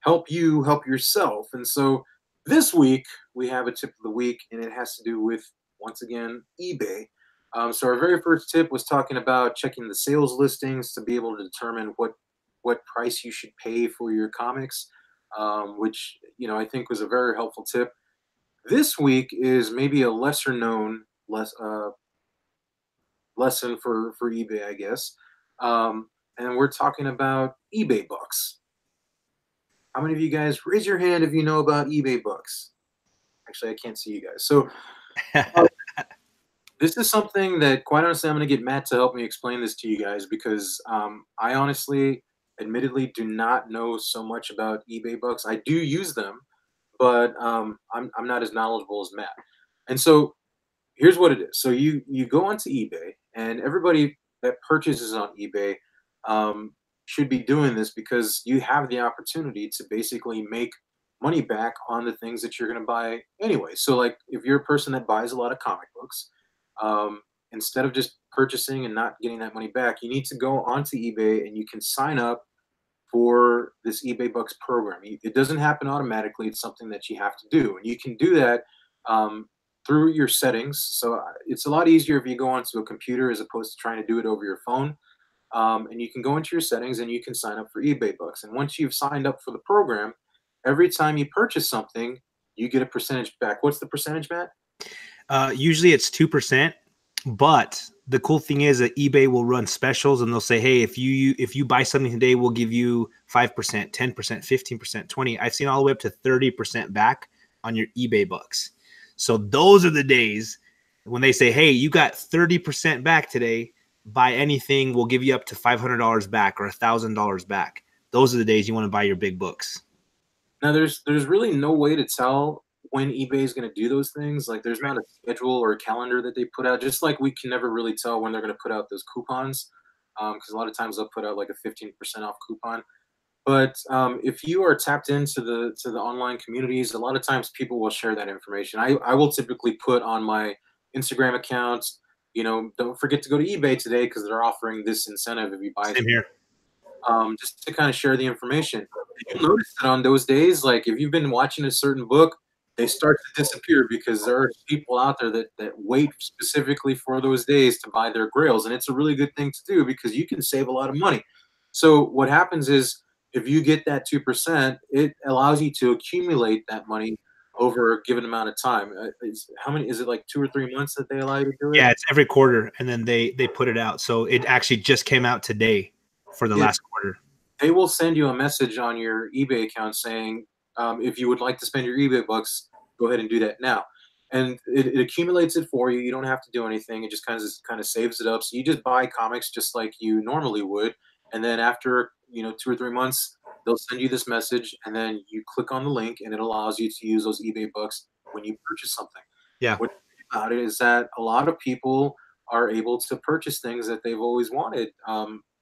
help you help yourself. And so this week we have a tip of the week, and it has to do with once again eBay. So our very first tip was talking about checking the sales listings to be able to determine what price you should pay for your comics, which I think was a very helpful tip. This week is maybe a lesser known lesson for eBay, I guess. And we're talking about eBay bucks. How many of you guys raise your hand if you know about eBay bucks? Actually, I can't see you guys. So uh, this is something that, quite honestly, I'm going to get Matt to help me explain this to you guys because I honestly, admittedly, do not know so much about eBay bucks. I do use them, but I'm not as knowledgeable as Matt. And so here's what it is. So you go onto eBay, and everybody that purchases on eBay um, should be doing this because you have the opportunity to basically make money back on the things that you're going to buy anyway. So like if you're a person that buys a lot of comic books, instead of just purchasing and not getting that money back, you need to go onto eBay and you can sign up for this eBay Bucks program. It doesn't happen automatically. It's something that you have to do, and you can do that um, through your settings. So it's a lot easier if you go onto a computer as opposed to trying to do it over your phone. And you can go into your settings and you can sign up for eBay Bucks. And once you've signed up for the program, every time you purchase something, you get a percentage back. What's the percentage, Matt?
Usually it's 2%, but the cool thing is that eBay will run specials and they'll say, hey, if you buy something today, we'll give you 5%, 10%, 15%, 20. I've seen all the way up to 30% back on your eBay bucks. So those are the days when they say, hey, you got 30% back today. Buy anything, we'll give you up to $500 back or $1,000 back. Those are the days you want to buy your big books.
Now, there's really no way to tell when eBay is going to do those things. Like, there's not a schedule or a calendar that they put out. Just like we can never really tell when they're going to put out those coupons, because a lot of times they'll put out like a 15% off coupon. But if you are tapped into the online communities, a lot of times people will share that information. I will typically put on my Instagram account, don't forget to go to eBay today because they're offering this incentive if you buy
Same here.
just to kind of share the information. And you'll notice that on those days, like if you've been watching a certain book, they start to disappear because there are people out there that wait specifically for those days to buy their grails. And it's a really good thing to do because you can save a lot of money. So what happens is if you get that 2%, it allows you to accumulate that money over a given amount of time. How many is it, like 2 or 3 months that they allow you to do it?
Yeah, it's every quarter, and then they put it out. So it actually just came out today for the
Yeah,
last quarter.
they will send you a message on your eBay account saying, if you would like to spend your eBay bucks, go ahead and do that now. And it accumulates it for you. You don't have to do anything. It just kind of saves it up. So you just buy comics just like you normally would. And then after 2 or 3 months, they'll send you this message, and then you click on the link, and it allows you to use those eBay bucks when you purchase something.
Yeah,
What's great about it is that a lot of people are able to purchase things that they've always wanted.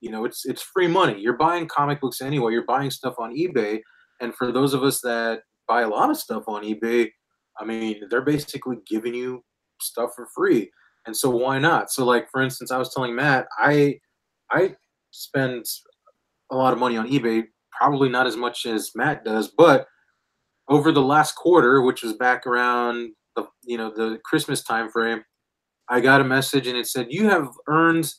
It's free money. You're buying comic books anyway. You're buying stuff on eBay, and for those of us that buy a lot of stuff on eBay, I mean, they're basically giving you stuff for free. And so why not? So like for instance, I was telling Matt, I spend a lot of money on eBay, probably not as much as Matt does, but over the last quarter, which was back around the Christmas time frame, I got a message and it said, "You have earned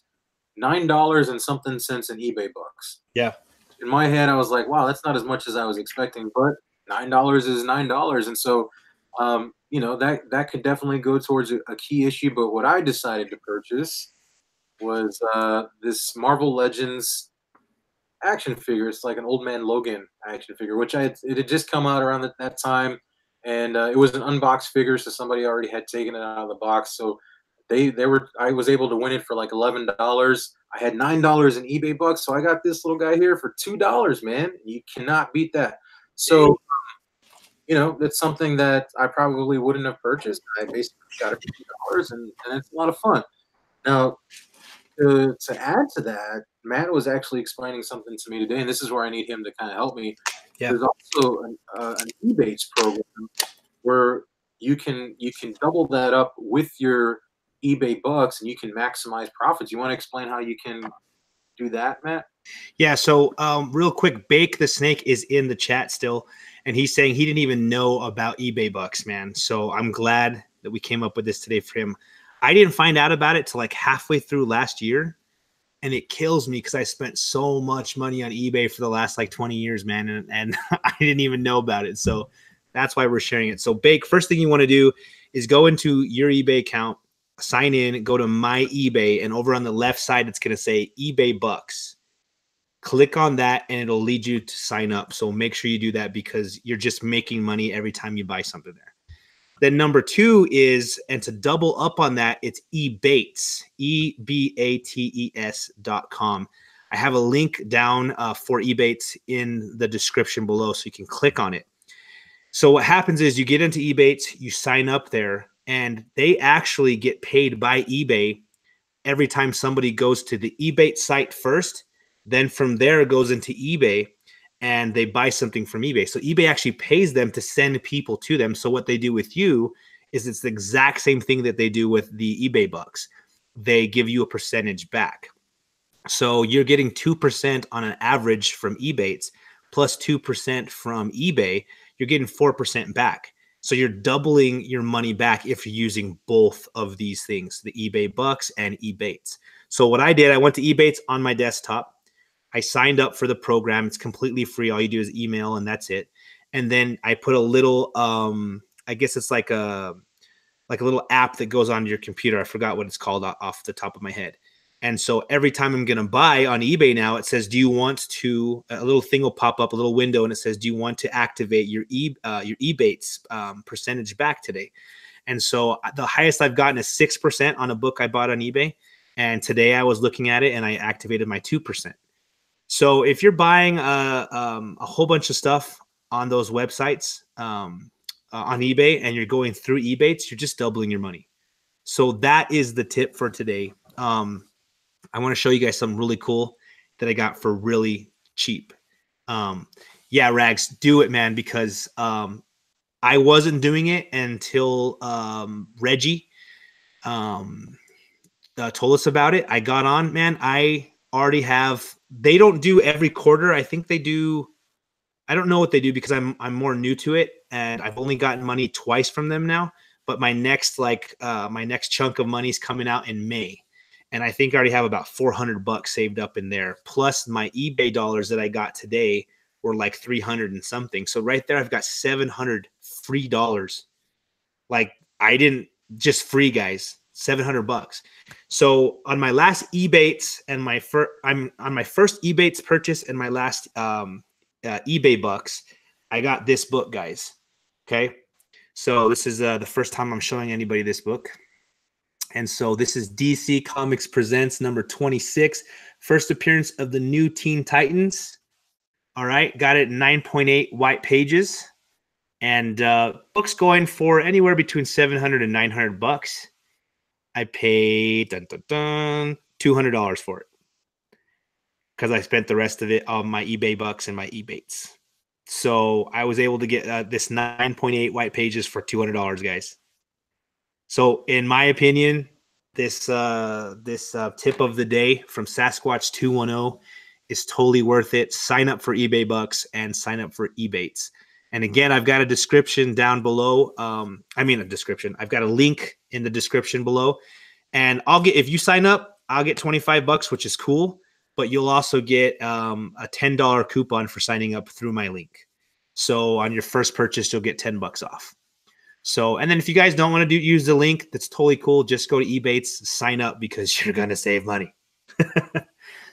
$9 and something cents in eBay bucks."
Yeah.
In my head, I was like, "Wow, that's not as much as I was expecting," but $9 is $9, and so, that could definitely go towards a key issue. But what I decided to purchase was this Marvel Legends action figure. It's like an Old Man Logan action figure, which it had just come out around that time, and it was an unboxed figure, so somebody already had taken it out of the box. So they were I was able to win it for like $11. I had $9 in eBay bucks, so I got this little guy here for $2, man. You cannot beat that. So that's something that I probably wouldn't have purchased. I basically got it for $2, and it's a lot of fun. Now, to add to that, Matt was actually explaining something to me today, and this is where I need him to kind of help me.
Yeah.
There's also an Ebates program where you can double that up with your eBay bucks, and you can maximize profits. You want to explain how you can do that, Matt?
Yeah. So, real quick, Bake the Snake is in the chat still, and he's saying he didn't even know about eBay bucks, man. So I'm glad that we came up with this today for him. I didn't find out about it till like halfway through last year, and it kills me because I spent so much money on eBay for the last like 20 years, man, and I didn't even know about it. So that's why we're sharing it. So, Bake, first thing you want to do is go into your eBay account, sign in, go to My eBay, and over on the left side, it's going to say eBay bucks. Click on that and it'll lead you to sign up. So make sure you do that because you're just making money every time you buy something there. Then number two is, and to double up on that, it's eBates, EBATES.com. I have a link down for eBates in the description below so you can click on it. So what happens is you get into eBates, you sign up there, and they actually get paid by eBay every time somebody goes to the eBay site first. Then from there it goes into eBay and they buy something from eBay. So eBay actually pays them to send people to them. So what they do with you is it's the exact same thing that they do with the eBay bucks. They give you a percentage back. So you're getting 2% on an average from eBates plus 2% from eBay. You're getting 4% back. So you're doubling your money back if you're using both of these things, the eBay bucks and eBates. So what I did, I went to eBates on my desktop. I signed up for the program. It's completely free. All you do is email and that's it. And then I put a little, I guess it's like a little app that goes on your computer. I forgot what it's called off the top of my head. And so every time I'm going to buy on eBay now, it says, do you want to, a little thing will pop up, a little window, and it says, do you want to activate your eBates percentage back today? And so the highest I've gotten is 6% on a book I bought on eBay. And today I was looking at it and I activated my 2%. So if you're buying a whole bunch of stuff on those websites on eBay and you're going through eBates, you're just doubling your money. So that is the tip for today. I want to show you guys something really cool that I got for really cheap. Yeah, Rags, do it, man, because I wasn't doing it until Reggie told us about it. I got on, man. I already have. They don't do every quarter. I think they do. I don't know what they do because I'm more new to it, and I've only gotten money twice from them now. But my next my next chunk of money is coming out in May, and I think I already have about $400 saved up in there. Plus my eBay dollars that I got today were like 300 and something. So right there, I've got 700 free dollars. Like I didn't just free, guys. $700. So on my last eBates and I'm on my first eBates purchase and my last eBay bucks, I got this book, guys. Okay. So this is the first time I'm showing anybody this book. And so this is DC Comics Presents number 26, first appearance of the new Teen Titans. All right. Got it 9.8 white pages. And book's going for anywhere between 700 and 900 bucks. I paid $200 for it because I spent the rest of it on my eBay bucks and my eBates. So I was able to get this 9.8 white pages for $200, guys. So in my opinion, this tip of the day from Sasquatch 210 is totally worth it. Sign up for eBay bucks and sign up for eBates. And again, I've got a description down below. I've got a link in the description below. And if you sign up, I'll get $25, which is cool. But you'll also get a $10 coupon for signing up through my link. So on your first purchase, you'll get $10 off. So, and then if you guys don't want to use the link, that's totally cool. Just go to Ebates, sign up because you're going to save money.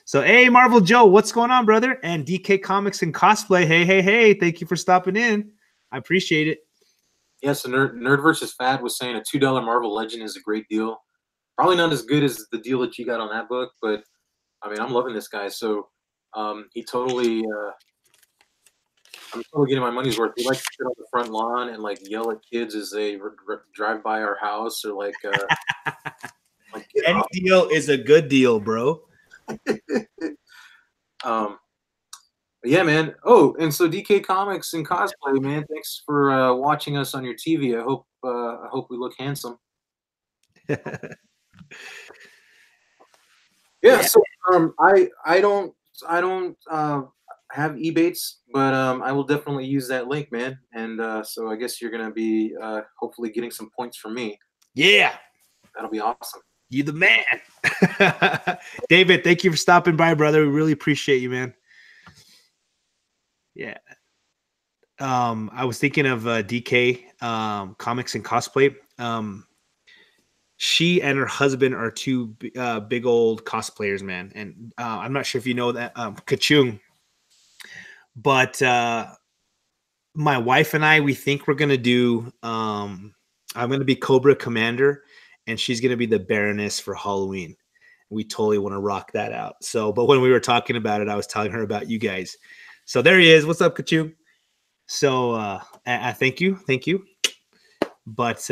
So, hey, Marvel Joe, what's going on, brother? And DK Comics and Cosplay. Hey. Thank you for stopping in. I appreciate it.
Yes, yeah, so Nerd versus Fad was saying a $2 Marvel Legend is a great deal. Probably not as good as the deal that you got on that book, but I mean, I'm loving this guy. So he totally, I'm totally getting my money's worth. He likes to sit on the front lawn and like yell at kids as they drive by our house, or like get
Any
off.
deal is a good deal, bro.
Yeah, man. Oh, and so DK Comics and Cosplay, man. Thanks for watching us on your TV. I hope we look handsome. Yeah. So I don't have Ebates, but I will definitely use that link, man. And so I guess you're gonna be hopefully getting some points from me.
Yeah.
That'll be awesome.
You the man. David, thank you for stopping by, brother. We really appreciate you, man. Yeah. I was thinking of DK Comics and Cosplay. She and her husband are two big old cosplayers, man. And I'm not sure if you know that, Kachung. But my wife and I, we think we're going to do, I'm going to be Cobra Commander, and she's going to be the Baroness for Halloween. We totally want to rock that out. So, but when we were talking about it, I was telling her about you guys. So there he is. What's up, Kachung? So thank you. But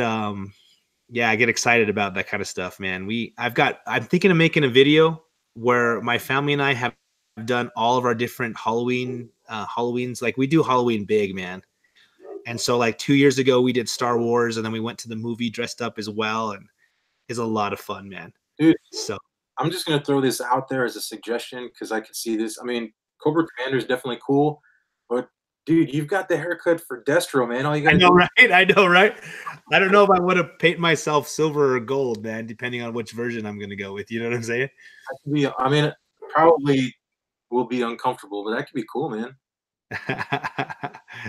yeah, I get excited about that kind of stuff, man. I'm thinking of making a video where my family and I have done all of our different Halloweens. Like we do Halloween big, man. And so like 2 years ago we did Star Wars, and then we went to the movie dressed up as well, and it's a lot of fun, man.
Dude,
So
I'm just gonna throw this out there as a suggestion because I could see this. I mean, Cobra Commander is definitely cool, but dude, you've got the haircut for Destro, man. All you gotta do.
I know, right? I don't know if I want to paint myself silver or gold, man, depending on which version I'm gonna go with. You know what I'm saying?
I mean, probably will be uncomfortable, but that could be cool, man.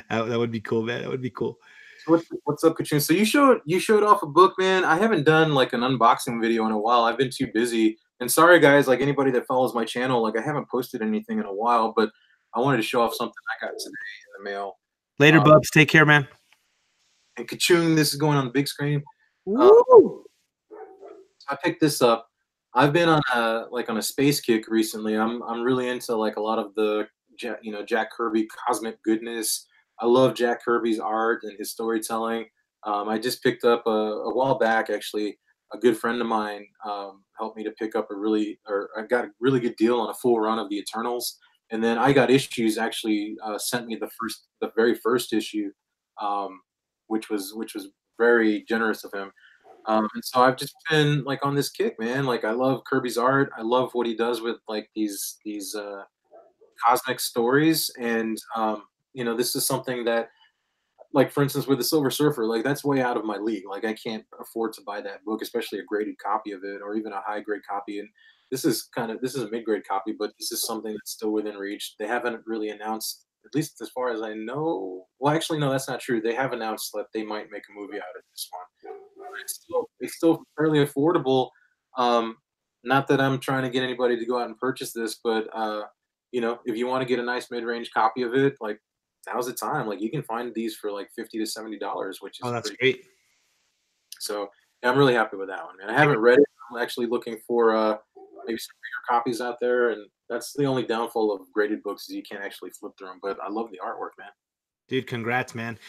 That would be cool, man. That would be cool.
So what's up, Katrina? So you showed off a book, man. I haven't done like an unboxing video in a while. I've been too busy. And sorry, guys, like anybody that follows my channel, like I haven't posted anything in a while, but I wanted to show off something I got today in the mail.
Later, Bubs. Take care, man.
And Kachung, this is going on the big screen.
Woo!
So I picked this up. I've been on a space kick recently. I'm really into like a lot of the Jack Kirby cosmic goodness. I love Jack Kirby's art and his storytelling. I just picked up a while back, actually. A good friend of mine helped me to pick up I got a really good deal on a full run of the Eternals, and then I got issues. Actually, sent me the very first issue, which was very generous of him. And so I've just been like on this kick, man. Like I love Kirby's art. I love what he does with like these cosmic stories, and this is something that, like for instance, with the Silver Surfer, like that's way out of my league. Like I can't afford to buy that book, especially a graded copy of it, or even a high grade copy. And this is a mid grade copy, but this is something that's still within reach. They haven't really announced, at least as far as I know. Well, actually, no, that's not true. They have announced that they might make a movie out of this one. It's still fairly affordable. Not that I'm trying to get anybody to go out and purchase this, but if you want to get a nice mid-range copy of it, like now's the time. Like you can find these for like $50 to $70, which is
That's
pretty
great.
So yeah, I'm really happy with that one, man. I haven't read it. I'm actually looking for maybe some bigger copies out there, and that's the only downfall of graded books is you can't actually flip through them. But I love the artwork, man.
Dude, congrats, man.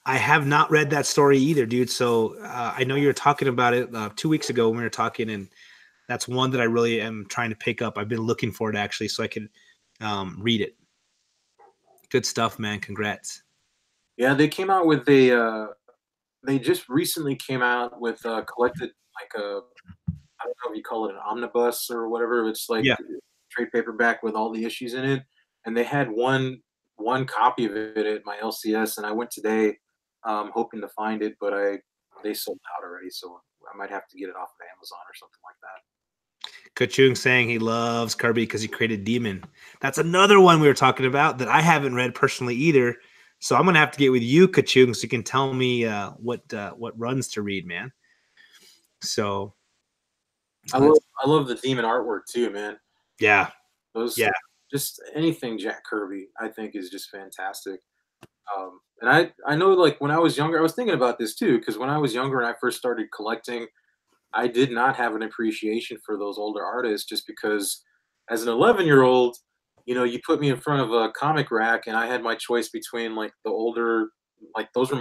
I have not read that story either, dude. So I know you were talking about it 2 weeks ago when we were talking, and that's one that I really am trying to pick up. I've been looking for it actually, so I can read it. Good stuff, man. Congrats.
Yeah, they came out with they just recently came out with collected like a, I don't know if you call it an omnibus or whatever. It's like trade paperback with all the issues in it, and they had one copy of it at my LCS, and I went today hoping to find it, but they sold out already. So I might have to get it off of Amazon or something like that.
Kachung saying he loves Kirby because he created Demon. That's another one we were talking about that I haven't read personally either. So I'm gonna have to get with you, Kachung, so you can tell me what runs to read, man. So
I love the demon artwork too, man.
yeah,
Those
yeah,
just anything Jack Kirby, I think, is just fantastic. And I know, like when I was younger, I was thinking about this too, because when I was younger and I first started collecting, I did not have an appreciation for those older artists, just because as an 11-year-old, you put me in front of a comic rack and I had my choice between like the older, like those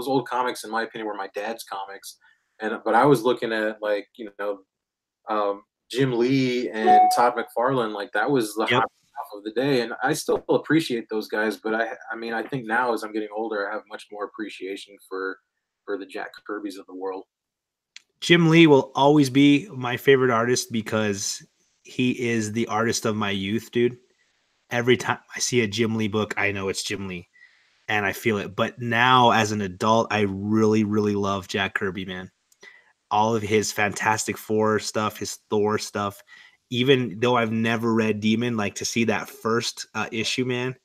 old comics, in my opinion, were my dad's comics, but I was looking at like Jim Lee and Todd McFarlane, like that was the
yep.
hot stuff of the day, and I still appreciate those guys. But I mean, I think now as I'm getting older, I have much more appreciation for the Jack Kirby's of the world.
Jim Lee will always be my favorite artist because he is the artist of my youth, dude. Every time I see a Jim Lee book, I know it's Jim Lee and I feel it. But now as an adult, I really, really love Jack Kirby, man. All of his Fantastic Four stuff, his Thor stuff, even though I've never read Demon, like to see that first issue, man,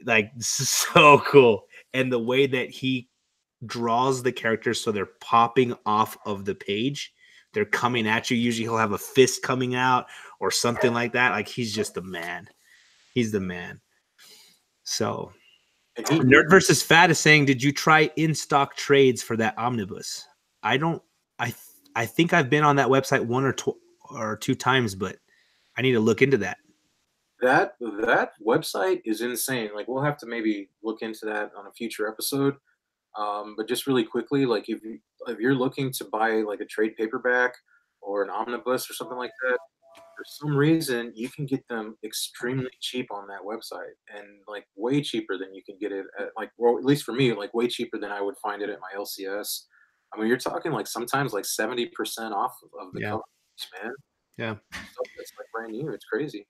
like this is so cool. And the way that he draws the characters so they're popping off of the page, they're coming at you. Usually he'll have a fist coming out or something like that. Like he's just the man. He's the man. So
And he
Nerd versus Fat is saying, did you try in stock trades for that omnibus? I don't. I I think I've been on that website one or two times, but I need to look into that.
that website is insane. Like we'll have to maybe look into that on a future episode. But just really quickly, like if you're looking to buy like a trade paperback or an omnibus or something like that, for some reason you can get them extremely cheap on that website, and like way cheaper than you can get it at, like, well, at least for me, like way cheaper than I would find it at my LCS. I mean, you're talking like sometimes like 70% off of the
Yeah,
cover, man.
yeah.
Stuff that's like brand new. It's crazy.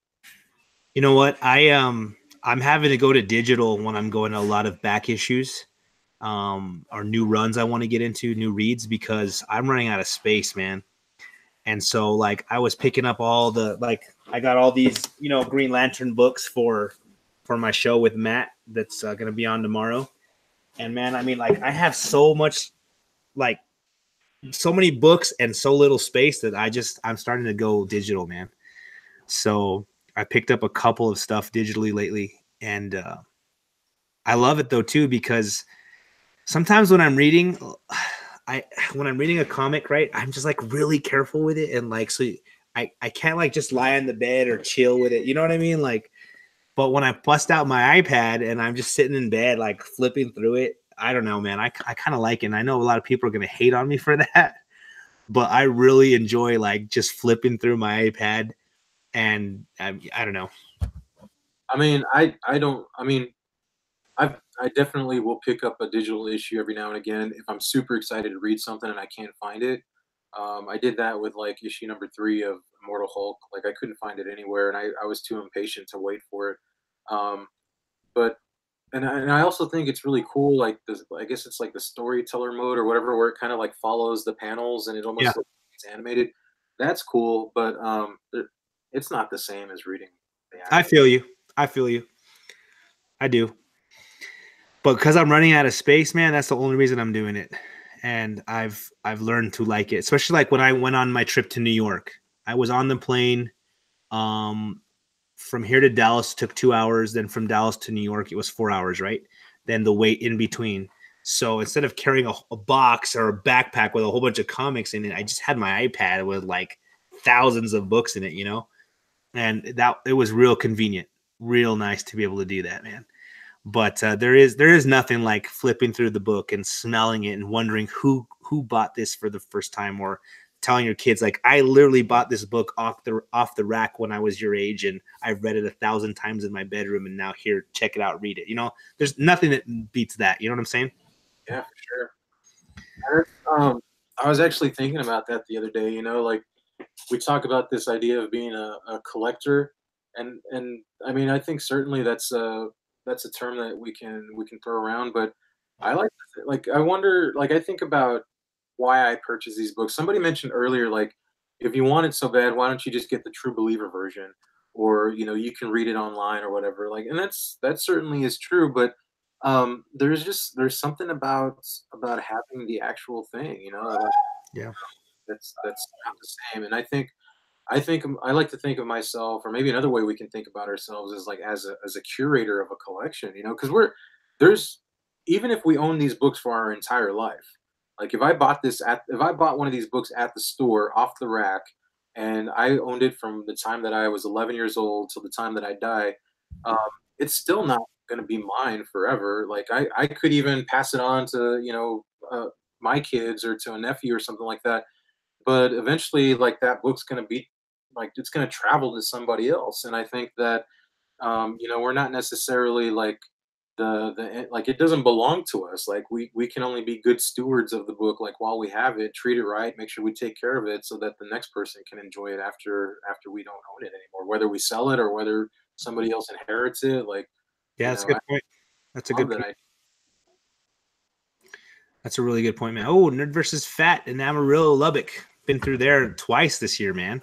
You know what? I'm having to go to digital when I'm going to a lot of back issues, or new runs I want to get into, new reads because I'm running out of space, man. And so like I was picking up all the like I got all these Green Lantern books for my show with Matt that's going to be on tomorrow. And man, I mean like I have so much like so many books and so little space that I'm starting to go digital, man. So I picked up a couple of stuff digitally lately, and I love it though too because sometimes when I'm reading, I when I'm reading a comic, right, I'm just like really careful with it, and like so I can't like just lie on the bed or chill with it. You know what I mean? Like, but when I bust out my iPad and I'm just sitting in bed like flipping through it, I don't know, man. I kind of like it. And I know a lot of people are gonna hate on me for that, but I really enjoy like just flipping through my iPad, and I don't know.
I mean, I don't. I mean, I definitely will pick up a digital issue every now and again if I'm super excited to read something and I can't find it. I did that with like issue number 3 of Immortal Hulk. Like I couldn't find it anywhere, and I was too impatient to wait for it. Um, but and I also think it's really cool. Like this, I guess it's like the storyteller mode or whatever, where it kind of like follows the panels and it
Yeah,
almost looks like it's animated. That's cool, but it's not the same as reading the
I
actual.
feel you. I feel you. I do. But because I'm running out of space, man, that's the only reason I'm doing it. And I've learned to like it, especially like when I went on my trip to New York. I was on the plane. Um, from here to Dallas took 2 hours. Then from Dallas to New York, it was 4 hours, right? Then the wait in between. So instead of carrying a box or a backpack with a whole bunch of comics in it, I just had my iPad with like thousands of books in it. And that it was real convenient, real nice to be able to do that, man. But there is nothing like flipping through the book and smelling it and wondering who bought this for the first time, or telling your kids like I literally bought this book off the rack when I was your age and I've read it 1,000 times in my bedroom, and now here, check it out, read it. There's nothing that beats that. You know what I'm saying?
Yeah, for sure. I was actually thinking about that the other day. Like we talk about this idea of being a collector, and I mean, I think certainly that's a term that we can throw around. But I like I wonder, like I think about why I purchase these books. Somebody mentioned earlier, like, if you want it so bad, why don't you just get the True Believer version, or you can read it online or whatever. Like, and that certainly is true, but there's something about having the actual thing,
Yeah.
that's not the same. And I like to think of myself, or maybe another way we can think about ourselves is like as a curator of a collection, because there's even if we own these books for our entire life, like if I bought one of these books at the store off the rack, and I owned it from the time that I was 11 years old till the time that I die, um, it's still not going to be mine forever. Like I could even pass it on to my kids or to a nephew or something like that, but eventually like that book's going to be like it's going to travel to somebody else. And I think that we're not necessarily like like it doesn't belong to us. Like we can only be good stewards of the book, like while we have it, treat it right, make sure we take care of it so that the next person can enjoy it after we don't own it anymore, whether we sell it or whether somebody else inherits it. Like,
Yeah, that's a good
I
point. That's a
love
good
that
point.
I
That's a really good point, man. Oh, Nerd versus Fat in Amarillo, Lubbock. Been through there twice this year, man.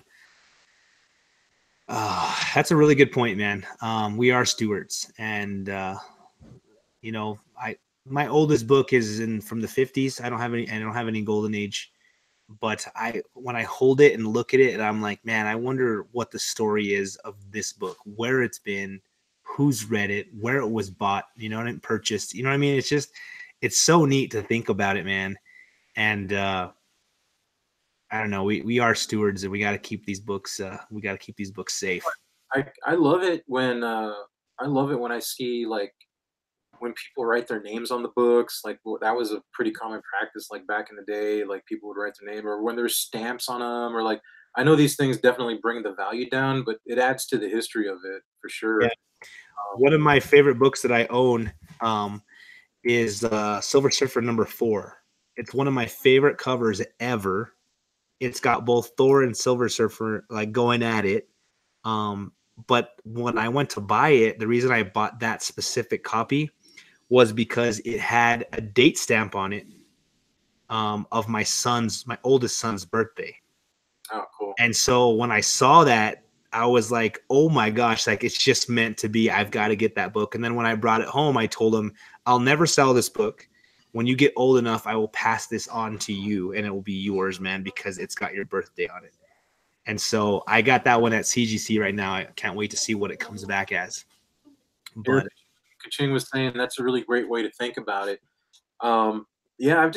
That's a really good point, man. We are stewards, and I my oldest book is in from the 50s. I don't have any golden age, but I when I hold it and look at it, and I'm like, man, I wonder what the story is of this book, where it's been, who's read it, where it was bought, and purchased. You know what I mean? It's so neat to think about it, man. And I don't know. We are stewards, and we got to keep these books. We got to keep these books safe.
I love it when I love it when I see like when people write their names on the books. Like, that was a pretty common practice, like back in the day. Like, people would write their name, or when there's stamps on them, or like, I know these things definitely bring the value down, but it adds to the history of it for
Yeah.
sure.
One of my favorite books that I own is Silver Surfer #4. It's one of my favorite covers ever. It's got both Thor and Silver Surfer like going at it. Um, but when I went to buy it, the reason I bought that specific copy was because it had a date stamp on it of my oldest son's birthday.
Oh, cool.
And so when I saw that, I was like, oh my gosh, like it's just meant to be. I've got to get that book. And then when I brought it home, I told him, I'll never sell this book. When you get old enough, I will pass this on to you and it will be yours, man, because it's got your birthday on it. And so I got that one at CGC right now. I can't wait to see what it comes back as.
Eric
But
Kaching was saying that's a really great way to think about it. Um, yeah, I've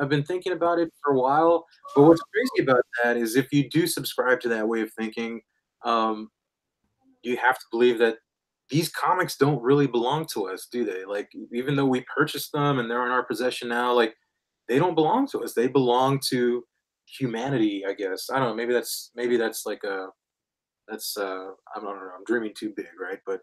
been thinking about it for a while. But what's crazy about that is if you do subscribe to that way of thinking, um, you have to believe that these comics don't really belong to us, do they? Like, even though we purchased them and they're in our possession now, like, they don't belong to us. They belong to humanity, I guess. I don't know. Maybe that's like a that's I don't know. I'm dreaming too big, right? But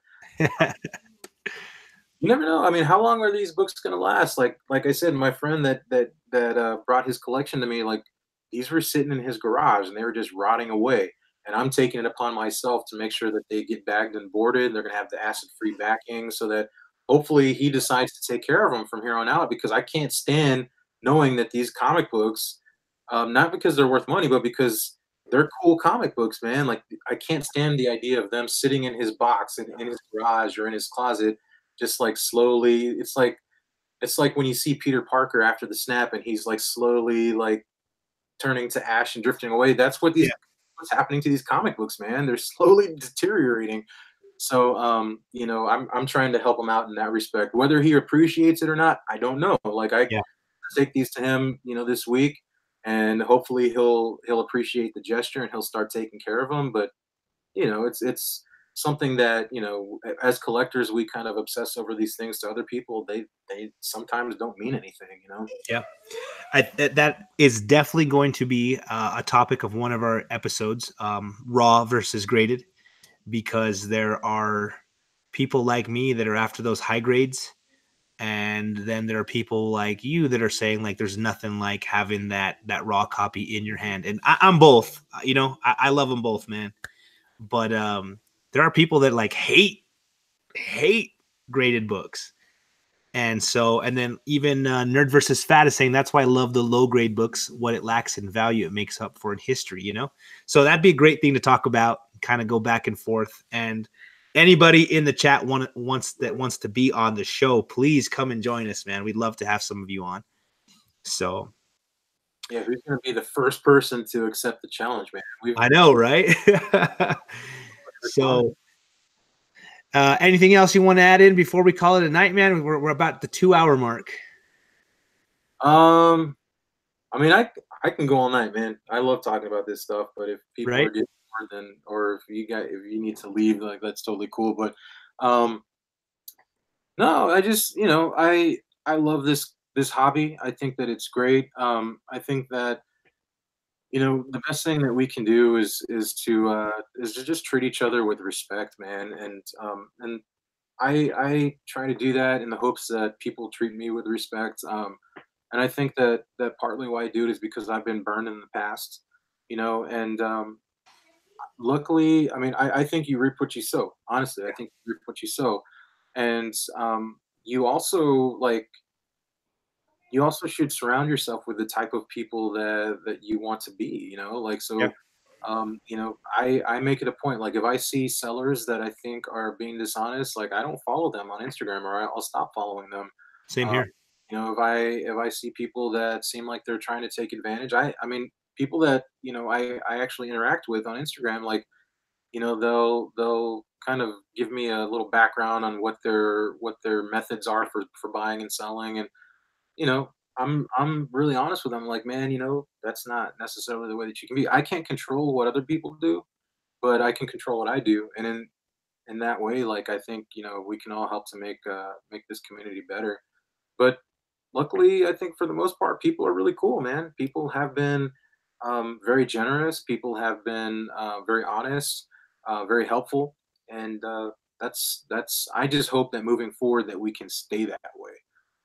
you never know. I mean, how long are these books going to last? Like I said, my friend that brought his collection to me, like, these were sitting in his garage and they were just rotting away. And I'm taking it upon myself to make sure that they get bagged and boarded. They're going to have the acid-free backing so that hopefully he decides to take care of them from here on out, because I can't stand knowing that these comic books, not because they're worth money, but because they're cool comic books, man. Like, I can't stand the idea of them sitting in his box in his garage or in his closet, just like slowly. It's like when you see Peter Parker after the snap and he's like slowly like turning to ash and drifting away. That's
yeah,
what's happening to these comic books, man. They're slowly deteriorating. So I'm trying to help him out in that respect. Whether he appreciates it or not, I don't know. Like, I
yeah.
take these to him, this week, and hopefully he'll appreciate the gesture and he'll start taking care of them. But it's something that, as collectors, we kind of obsess over these things. To other people, they sometimes don't mean anything.
Yeah. That is definitely going to be a topic of one of our episodes, raw versus graded, because there are people like me that are after those high grades. And then there are people like you that are saying like there's nothing like having that raw copy in your hand. And I'm both. I love them both, man. But there are people that like hate graded books, And so, and then even Nerd versus Fat is saying that's why I love the low grade books. What it lacks in value, it makes up for in history, you know? So that'd be a great thing to talk about, kind of go back and forth. And anybody in the chat wants to be on the show, please come and join us, man. We'd love to have some of you on. So
Yeah, who's going to be the first person to accept the challenge, man?
I know, right? So anything else you want to add in before we call it a night, man? We're about the 2 hour mark.
I mean, I can go all night, man. I love talking about this stuff, but if people
Right?
are getting bored, then or if you need to leave, like that's totally cool. But um, no, I just I love this hobby. I think that it's great. I think that the best thing that we can do is to just treat each other with respect, man. And I try to do that in the hopes that people treat me with respect. And I think that partly why I do it is because I've been burned in the past, and luckily, I mean, I think you reap what you sow. Honestly, I think you reap what you sow, and you also like you also should surround yourself with the type of people that you want to be. Like
Yeah.
so. I make it a point. Like if I see sellers that I think are being dishonest, like I don't follow them on Instagram, or I'll stop following them.
Same
Uh,
here.
if I see people that seem like they're trying to take advantage, I mean people that I actually interact with on Instagram, like they'll kind of give me a little background on what their methods are for buying and selling, and you know I'm really honest with them. Like, man, that's not necessarily the way that you can be. I can't control what other people do, but I can control what I do, and in that way, like I think we can all help to make this community better. But luckily, I think for the most part, people are really cool, man. People have been very generous. People have been very honest, very helpful, and that's. I just hope that moving forward that we can stay that way.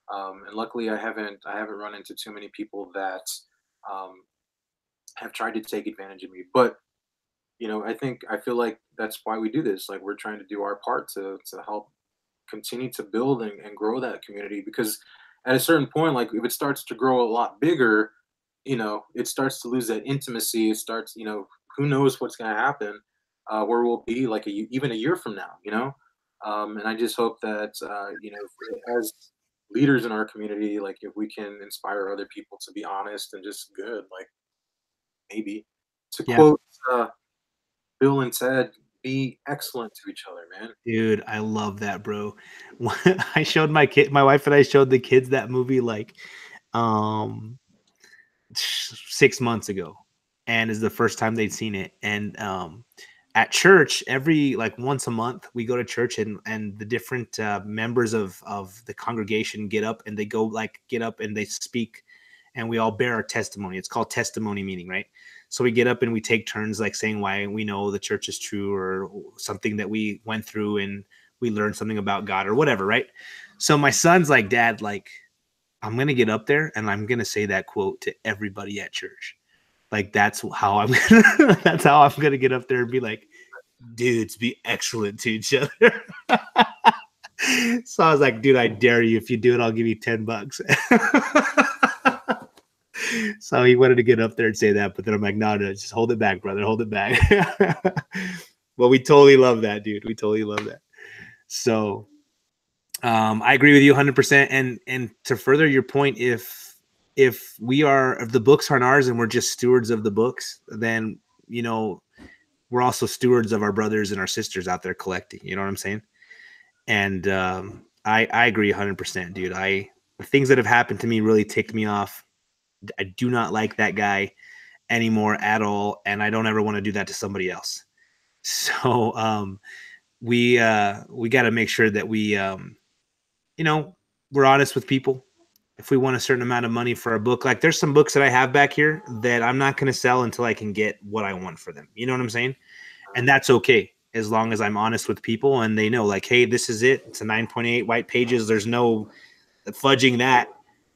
And luckily, I haven't run into too many people that um, have tried to take advantage of me. But I feel like that's why we do this. Like we're trying to do our part to help continue to build and grow that community, because at a certain point, like if it starts to grow a lot bigger, it starts to lose that intimacy. It starts, who knows what's going to happen, where we'll be like even a year from now, and I just hope that as leaders in our community, like if we can inspire other people to be honest and just good, like maybe to
Yeah.
quote Bill and Ted, be excellent to each other, man.
Dude, I love that, bro. I showed my wife and I showed the kids that movie like um 6 months ago, and is the first time they'd seen it. And at church, every like once a month, we go to church, and the different members of the congregation get up and get up and they speak, and we all bear our testimony. It's called testimony meeting, right? So we get up and we take turns like saying why we know the church is true, or something that we went through and we learned something about God or whatever, right? So my son's like, Dad, like I'm gonna get up there and I'm gonna say that quote to everybody at church. Like that's how I'm gonna get up there and be like, dudes, be excellent to each other. So I was like, dude, I dare you. If you do it, I'll give you $10. So he wanted to get up there and say that, but then I'm like, no, just hold it back, brother. Hold it back. Well, we totally love that, dude. We totally love that. So I agree with you 100%. And to further your point, if the books aren't ours and we're just stewards of the books, then we're also stewards of our brothers and our sisters out there collecting. You know what I'm saying? And I agree 100%, dude. The things that have happened to me really ticked me off. I do not like that guy anymore at all, and I don't ever want to do that to somebody else. So we got to make sure that we're honest with people. If we want a certain amount of money for a book, like there's some books that I have back here that I'm not going to sell until I can get what I want for them. You know what I'm saying? And that's okay, as long as I'm honest with people and they know, like, hey, this is it. It's a 9.8 white pages. There's no fudging that.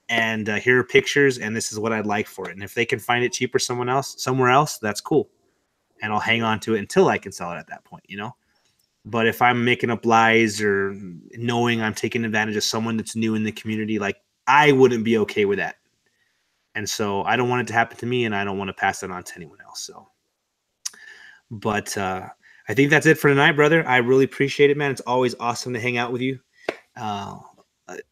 And here are pictures, and this is what I'd like for it. And if they can find it cheaper somewhere else, that's cool. And I'll hang on to it until I can sell it at that point, But if I'm making up lies or knowing I'm taking advantage of someone that's new in the community, like I wouldn't be okay with that. And so I don't want it to happen to me, and I don't want to pass it on to anyone else. So, but I think that's it for tonight, brother. I really appreciate it, man. It's always awesome to hang out with you. Uh,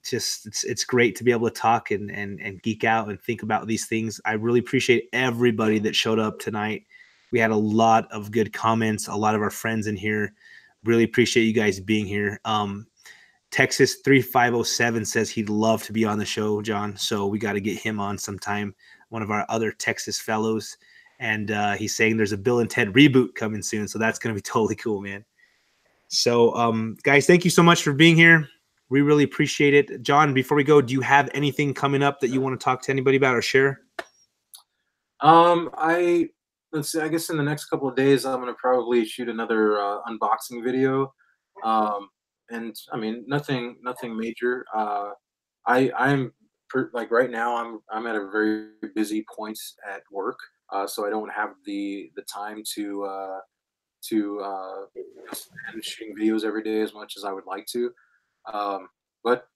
just it's great to be able to talk and geek out and think about these things. I really appreciate everybody that showed up tonight. We had a lot of good comments, a lot of our friends in here. Really appreciate you guys being here. Texas 3507 says he'd love to be on the show, John. So we got to get him on sometime. One of our other Texas fellows. And he's saying there's a Bill and Ted reboot coming soon. So that's going to be totally cool, man. So, guys, thank you so much for being here. We really appreciate it. John, before we go, do you have anything coming up that you want to talk to anybody about or share?
I let's see. I guess in the next couple of days, I'm gonna probably shoot another unboxing video. And I mean, nothing major. Like right now, I'm at a very busy point at work, so I don't have the time to spend shooting videos every day as much as I would like to. But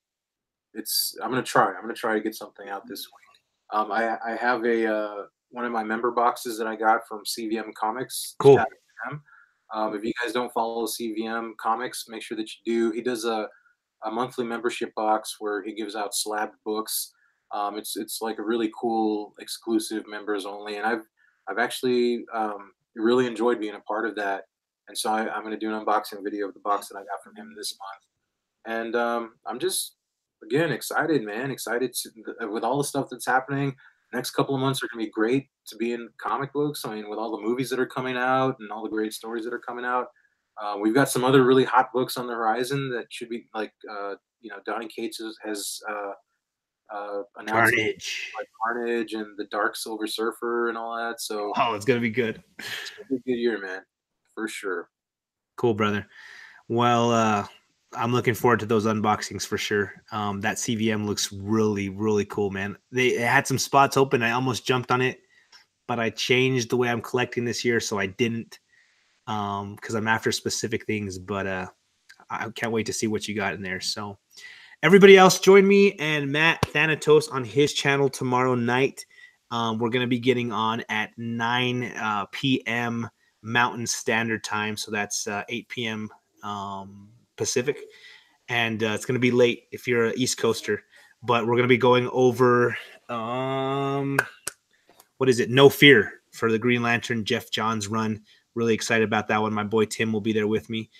I'm gonna try. I'm gonna try to get something out this week. I have a one of my member boxes that I got from CVM Comics.
Cool.
Shout out to them. If you guys don't follow CVM Comics, make sure that you do. He does a monthly membership box where he gives out slabbed books. It's like a really cool exclusive members only, and I've actually really enjoyed being a part of that. And so I'm going to do an unboxing video of the box that I got from him this month. And I'm just again excited, man. Excited with all the stuff that's happening. Next couple of months are going to be great to be in comic books. I mean, with all the movies that are coming out and all the great stories that are coming out, we've got some other really hot books on the horizon that should be like, Donny Cates has announced
Carnage.
like Carnage and the Dark Silver Surfer and all that. So
Oh, it's gonna be good.
it's gonna be a good year, man, for sure.
Cool, brother. Well, I'm looking forward to those unboxings for sure. That CVM looks really, really cool, man. They had some spots open. I almost jumped on it, but I changed the way I'm collecting this year, so I didn't, because I'm after specific things. But I can't wait to see what you got in there. So everybody else, join me and Matt Thanatos on his channel tomorrow night. We're going to be getting on at 9 p.m. Mountain Standard Time. So that's 8 p.m. Pacific. And it's going to be late if you're an East Coaster. But we're going to be going over, what is it? No Fear for the Green Lantern, Jeff Johns run. Really excited about that one. My boy Tim will be there with me.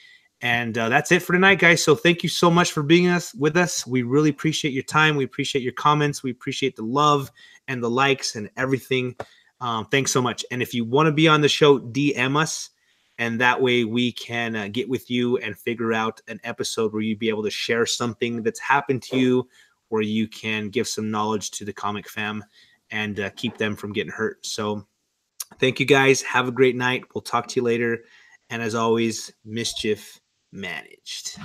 And that's it for tonight, guys. So thank you so much for being with us. We really appreciate your time. We appreciate your comments. We appreciate the love and the likes and everything. Thanks so much. And if you want to be on the show, DM us. And that way we can get with you and figure out an episode where you'd be able to share something that's happened to you, where you can give some knowledge to the comic fam and keep them from getting hurt. So thank you, guys. Have a great night. We'll talk to you later. And as always, mischief managed.